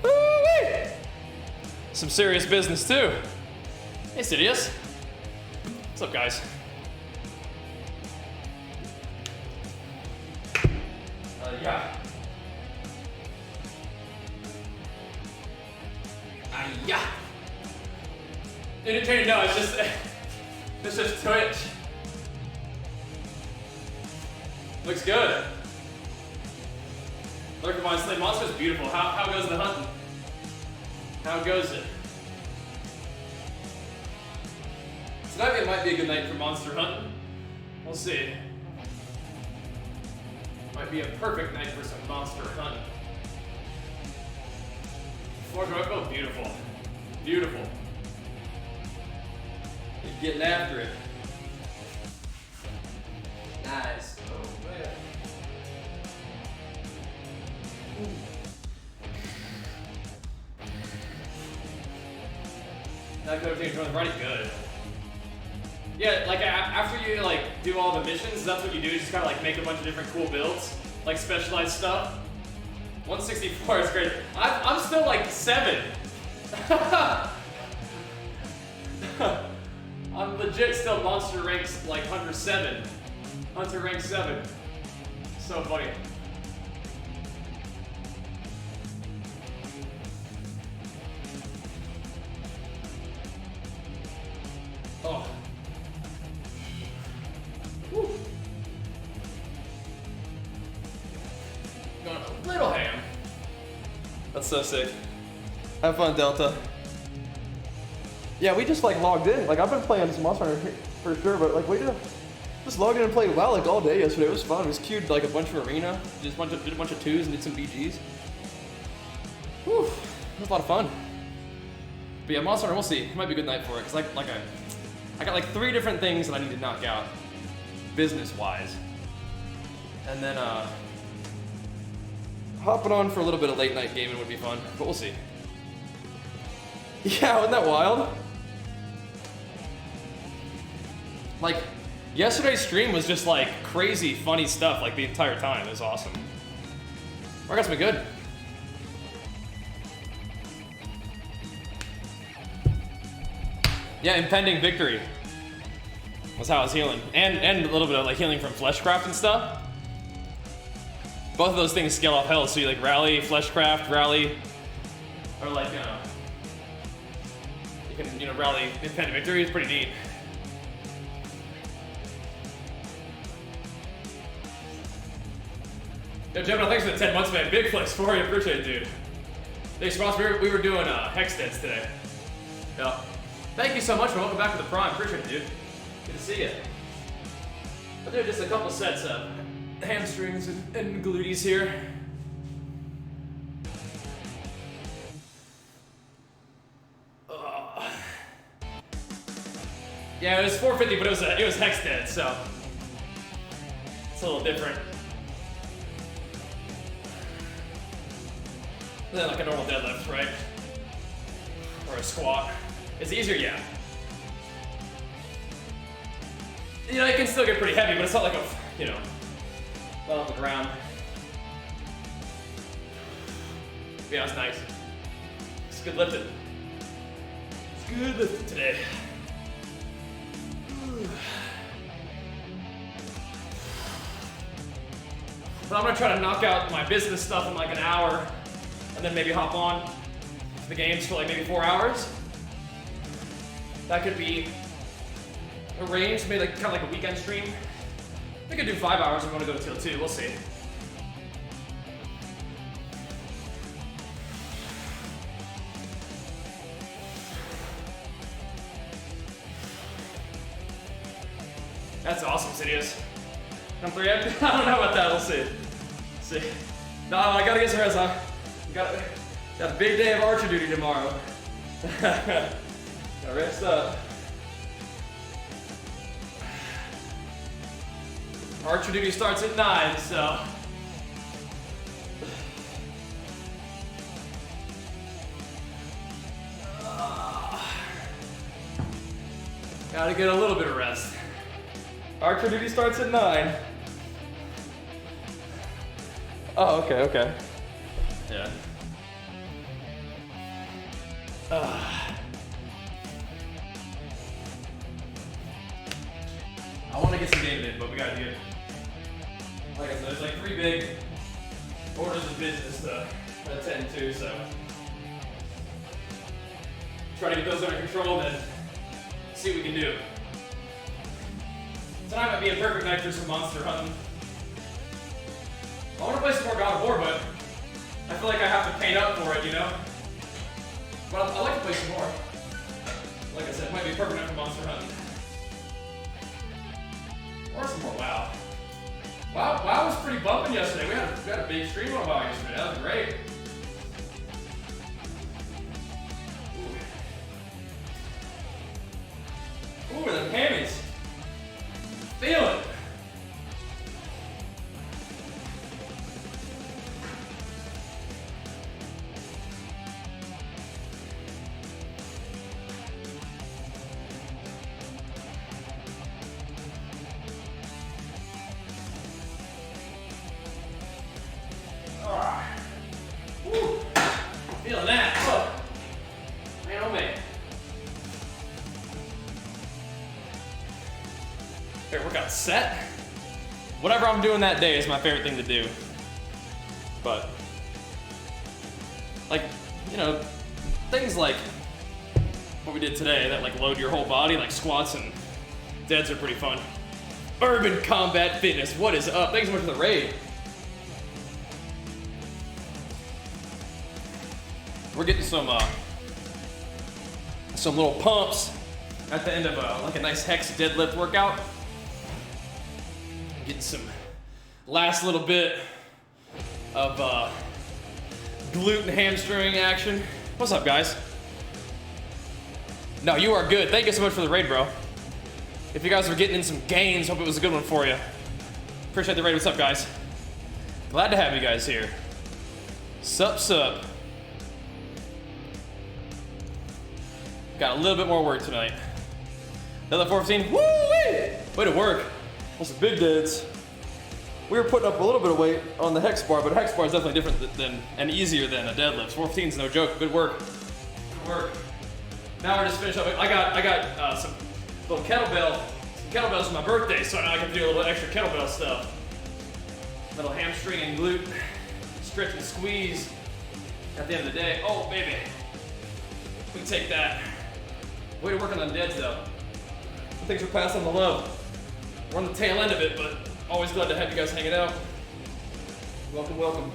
woo-wee! Some serious business too. Hey Sidious, what's up guys? Yeah. Yeah. Entertaining, no, it's just Twitch. Looks good. Lurker Mind Slay Monster's beautiful. How goes the hunting? How goes it? Tonight it might be a good night for monster hunting. We'll see. Might be a perfect night for some monster hunting. Floor Joyful, beautiful. Beautiful. You're getting after it. Nice. Oh man. That coaching is running good. Yeah, like after you like do all the missions, that's what you do. You just kind of like make a bunch of different cool builds, like specialized stuff. 164 is great. I'm still like 7. I'm legit still monster ranks like Hunter 7. Hunter rank 7. So funny. Oh. Whew. Going a little ham. That's so sick. Have fun, Delta. Yeah, we just like logged in. Like I've been playing some Monster Hunter for sure, but like we just logged in and played WoW like all day yesterday. It was fun. It was queued like a bunch of arena, did a bunch of 2s and did some BGs. Whew, it was a lot of fun. But yeah, Monster Hunter, we'll see. It might be a good night for it, cause I got like 3 different things that I need to knock out, business-wise, and then hopping on for a little bit of late night gaming would be fun, but we'll see. Yeah, wasn't that wild? Like, yesterday's stream was just like crazy funny stuff like the entire time. It was awesome. Workout's been good. Yeah, impending victory was how I was healing. And a little bit of like healing from fleshcraft and stuff. both of those things scale off health. So you like rally, fleshcraft, rally, or like you can rally independent victory. It's pretty neat. Yo, Gemini, thanks for the 10 months, man. Big flex for you. Appreciate it, dude. Thanks, Ross. We were doing HEX deads today. Yeah. Thank you so much, man. Welcome back to the Prime. Appreciate it, dude. Good to see you. I'll do just a couple sets of hamstrings and glutees here. Yeah, it was 450, but it was HEX dead, so it's a little different than like a normal deadlift, right? Or a squat. It's easier, yeah. You know, it can still get pretty heavy, but it's not like well on the ground. Yeah, it's nice. It's good lifting. It's good lifting today. But I'm gonna try to knock out my business stuff in like an hour, and then maybe hop on to the games for like maybe 4 hours. That could be arranged, maybe like kind of like a weekend stream. We could do 5 hours if we want to go till 2. We'll see. That's awesome, Sidious. Come 3 I don't know about that. We'll see. See. No, I gotta get some rest. Got a big day of archer duty tomorrow. Gotta rest up. Archer duty starts at 9, so. Gotta get a little bit of rest. Archer duty starts at 9. Oh, okay. Yeah. I want to get some game in, but we gotta do it. Like I said, there's like 3 big orders of business to attend to, so try to get those under control and then see what we can do. Tonight might be a perfect night for some monster hunting. I want to play some more God of War, but I feel like I have to paint up for it, you know? But I like to play some more. Like I said, it might be a perfect night for monster hunting. Or some more WoW. WoW was pretty bumping yesterday. We had a big stream on WoW yesterday. That was great. Ooh, the hammies. Feel it. Woo. Feeling that. Oh. Man, oh man. Okay, workout set. Whatever I'm doing that day is my favorite thing to do. But, like, you know, things like what we did today that like load your whole body, like squats and deads are pretty fun. Urban Combat Fitness, what is up? Thanks so much for the raid. We're getting some little pumps at the end of like a nice HEX deadlift workout. Getting some last little bit of glute and hamstring action. What's up, guys? No, you are good. Thank you so much for the raid, bro. If you guys are getting in some gains, hope it was a good one for you. Appreciate the raid. What's up, guys? Glad to have you guys here. Sup. Got a little bit more work tonight. Another 415. Woo-wee! Way to work. Those are big deads. We were putting up a little bit of weight on the HEX bar, but a HEX bar is definitely different than and easier than a deadlift. 415 is no joke. Good work. Good work. Now we're just finished up. I got some little kettlebells for my birthday, so now I can do a little extra kettlebell stuff. Little hamstring and glute stretch and squeeze at the end of the day. Oh, baby. We can take that. Way to work on them deads, though. Thanks for passing the love. We're on the tail end of it, but always glad to have you guys hanging out. Welcome, welcome.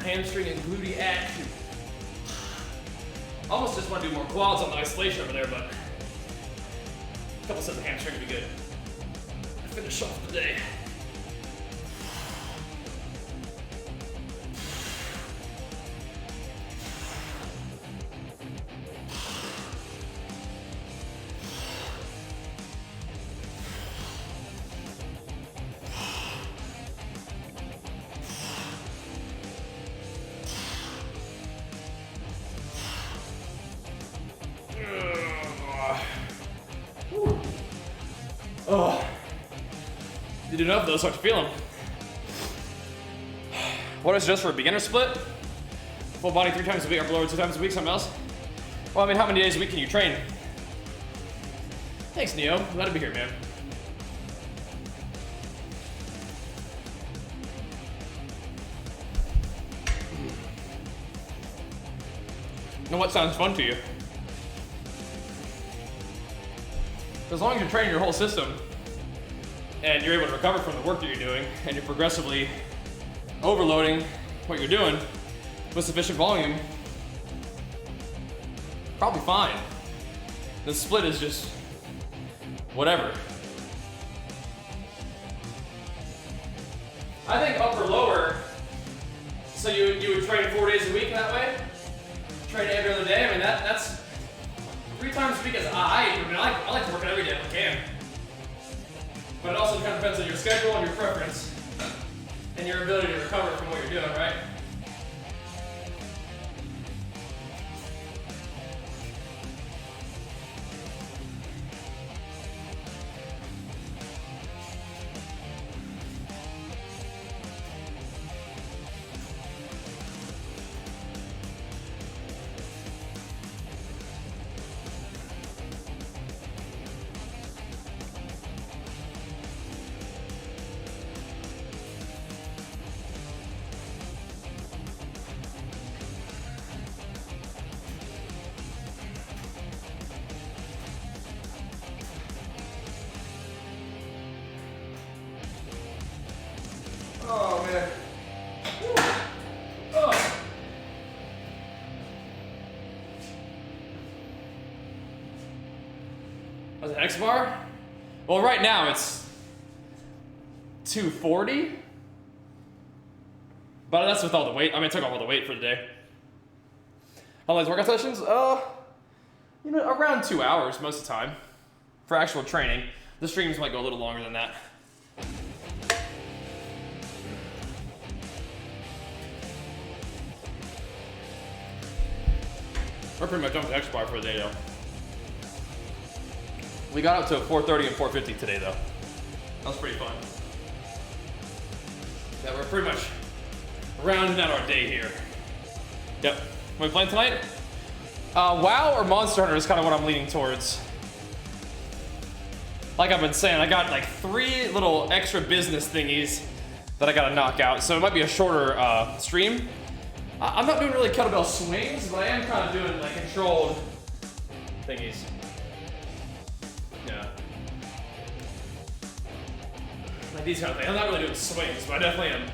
Hamstring and glute action. Almost just want to do more quads on the isolation over there, but a couple sets of hamstring would be good. Finish off the day. Oh, you do enough of those, start to feel them. What is just for a beginner split? Full body 3 times a week or below 2 times a week, something else? Well, I mean, how many days a week can you train? Thanks, Neo. Glad to be here, man. Now, what sounds fun to you? As long as you're training your whole system and you're able to recover from the work that you're doing and you're progressively overloading what you're doing with sufficient volume, probably fine. The split is just whatever. I think upper lower, so you would train 4 days a week that way? Train every other day? I mean, that's 3 times a week is I like to work out every day if I can. But it also kind of depends on your schedule and your preference and your ability to recover from what you're doing, right? Oh, man. Woo. Oh. Was it X bar? Well, right now it's 240. But that's with all the weight. I mean, I took off all the weight for the day. How long is workout sessions? Around 2 hours most of the time for actual training. The streams might go a little longer than that. We're pretty much done with X bar for the day, though. We got up to 430 and 450 today, though. That was pretty fun. Yeah, we're pretty much rounding out our day here. Yep. What are we playing tonight? WoW or Monster Hunter is kind of what I'm leaning towards. Like I've been saying, I got like 3 little extra business thingies that I gotta knock out, so it might be a shorter stream. I'm not doing really kettlebell swings, but I am kind of doing like controlled thingies. Yeah. Like these kind of things. I'm not really doing swings, but I definitely am,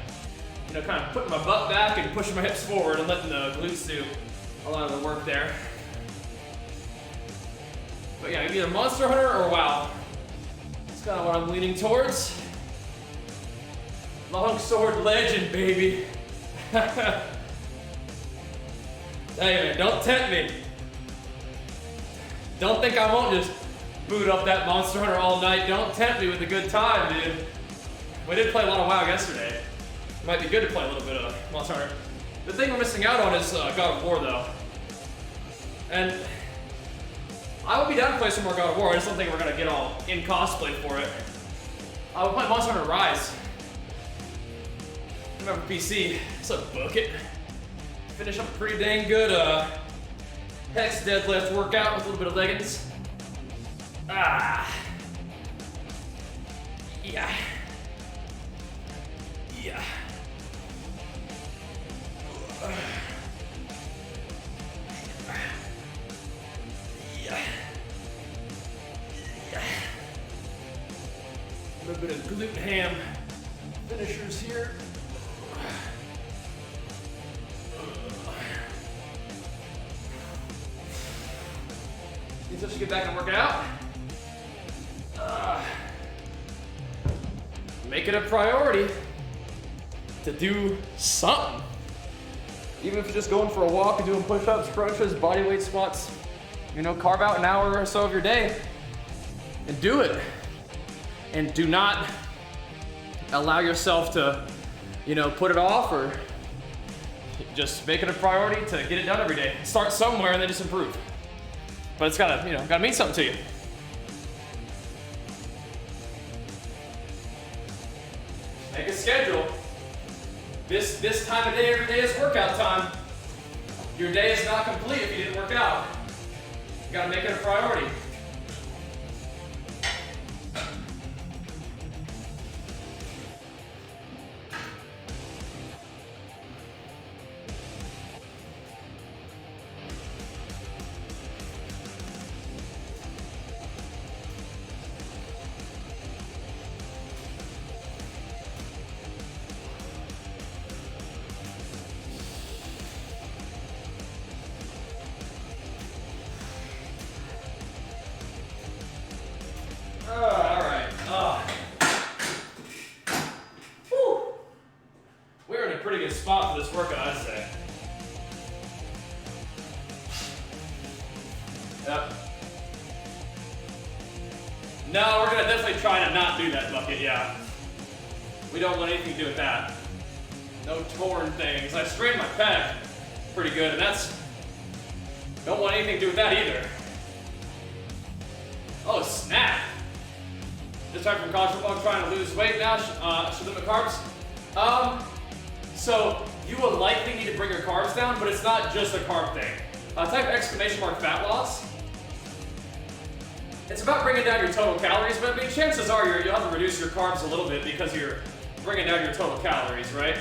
kind of putting my butt back and pushing my hips forward and letting the glutes do a lot of the work there. But yeah, either Monster Hunter or WoW. That's kind of what I'm leaning towards. Long sword legend, baby. Hey man, don't tempt me. Don't think I won't just boot up that Monster Hunter all night. Don't tempt me with a good time, dude. We did play a lot of WoW yesterday. It might be good to play a little bit of Monster Hunter. The thing we're missing out on is God of War, though. And I would be down to play some more God of War. I just don't think we're gonna get all in cosplay for it. I would play Monster Hunter Rise. Remember PC, it's a bucket. Finish up a pretty dang good HEX deadlift workout with a little bit of leggings. Ah. Yeah. Yeah. Yeah. Yeah. A little bit of glute ham finishers here. You just get back and work it out. Make it a priority to do something. Even if you're just going for a walk and doing push-ups, crunches, bodyweight squats, you know, carve out an hour or so of your day and do it. And do not allow yourself to, you know, put it off, or just make it a priority to get it done every day. Start somewhere and then just improve. But it's gotta, you know, gotta mean something to you. Make a schedule. This time of day every day is workout time. Your day is not complete if you didn't work out. You gotta make it a priority. Alright. We're in a pretty good spot for this workout, I'd say. Yep. No, we're gonna definitely try to not do that bucket, yeah. We don't want anything to do with that. No torn things. I strained my pec pretty good, and don't want anything to do with that either. Oh, snap. Just back from college football, trying to lose weight now, should limit carbs. So you will likely need to bring your carbs down, but it's not just a carb thing. Type exclamation mark fat loss. It's about bringing down your total calories, but I mean, chances are you'll have to reduce your carbs a little bit because you're bringing down your total calories, right?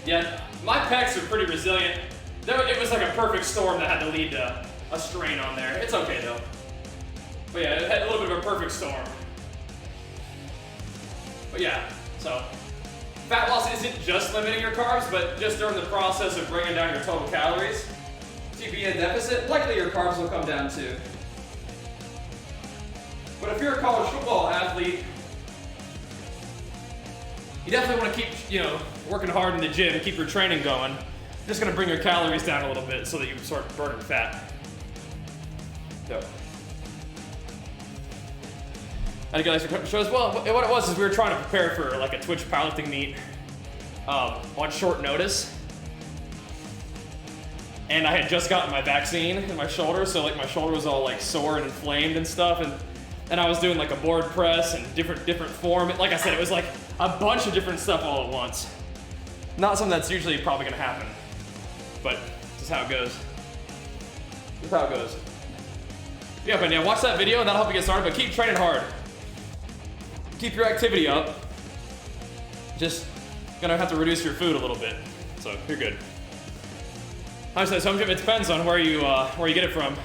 Yeah, my pecs are pretty resilient. It was like a perfect storm that had to lead to a strain on there. It's okay though. But yeah, it had a little bit of a perfect storm. But yeah, so fat loss isn't just limiting your carbs, but just during the process of bringing down your total calories. If you be in a deficit, likely your carbs will come down too. But if you're a college football athlete, you definitely want to keep, you know, working hard in the gym, keep your training going. You're just gonna bring your calories down a little bit so that you start burning fat. So. I think I like to show as well. What it was is we were trying to prepare for like a Twitch powerlifting meet on short notice. And I had just gotten my vaccine in my shoulder, so like my shoulder was all like sore and inflamed and stuff, and I was doing like a board press and different form. Like I said, it was like a bunch of different stuff all at once. Not something that's usually probably gonna happen, but this is how it goes. This is how it goes. Yeah, but yeah, watch that video and that'll help you get started, but keep training hard. Keep your activity up. Just gonna have to reduce your food a little bit, so you're good. Honestly, home gym, it depends on where you get it from.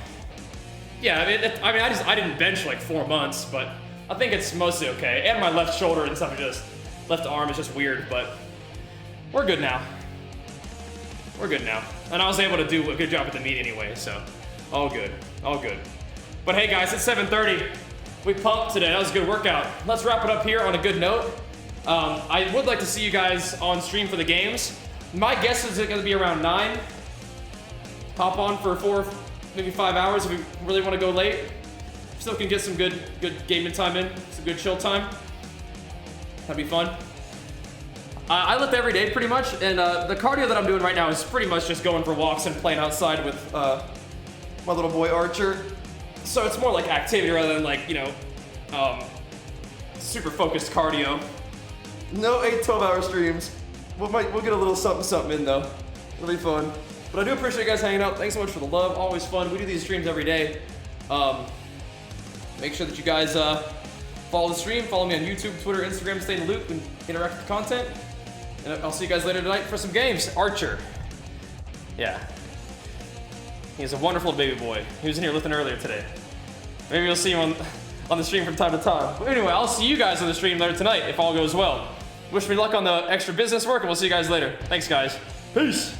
Yeah, I didn't bench like 4 months, but I think it's mostly okay. And my left shoulder and stuff left arm is just weird, but we're good now. We're good now. And I was able to do a good job at the meet anyway, so all good, all good. But hey guys, it's 7:30. We pumped today, that was a good workout. Let's wrap it up here on a good note. I would like to see you guys on stream for the games. My guess is it's gonna be around 9. Hop on for 4, maybe 5 hours if we really want to go late. Still can get some good gaming time in, some good chill time. That'd be fun. I lift every day pretty much, and the cardio that I'm doing right now is pretty much just going for walks and playing outside with my little boy Archer. So it's more like activity rather than like, you know, super focused cardio. No 8-12 hour streams. we'll get a little something in though. It'll be fun. But I do appreciate you guys hanging out. Thanks so much for the love. Always fun. We do these streams every day. Make sure that you guys follow the stream. Follow me on YouTube, Twitter, Instagram. Stay in the loop and interact with the content. And I'll see you guys later tonight for some games. Archer. Yeah. He's a wonderful baby boy. He was in here lifting earlier today. Maybe you'll see him on the stream from time to time. But anyway, I'll see you guys on the stream later tonight if all goes well. Wish me luck on the extra business work, and we'll see you guys later. Thanks, guys. Peace.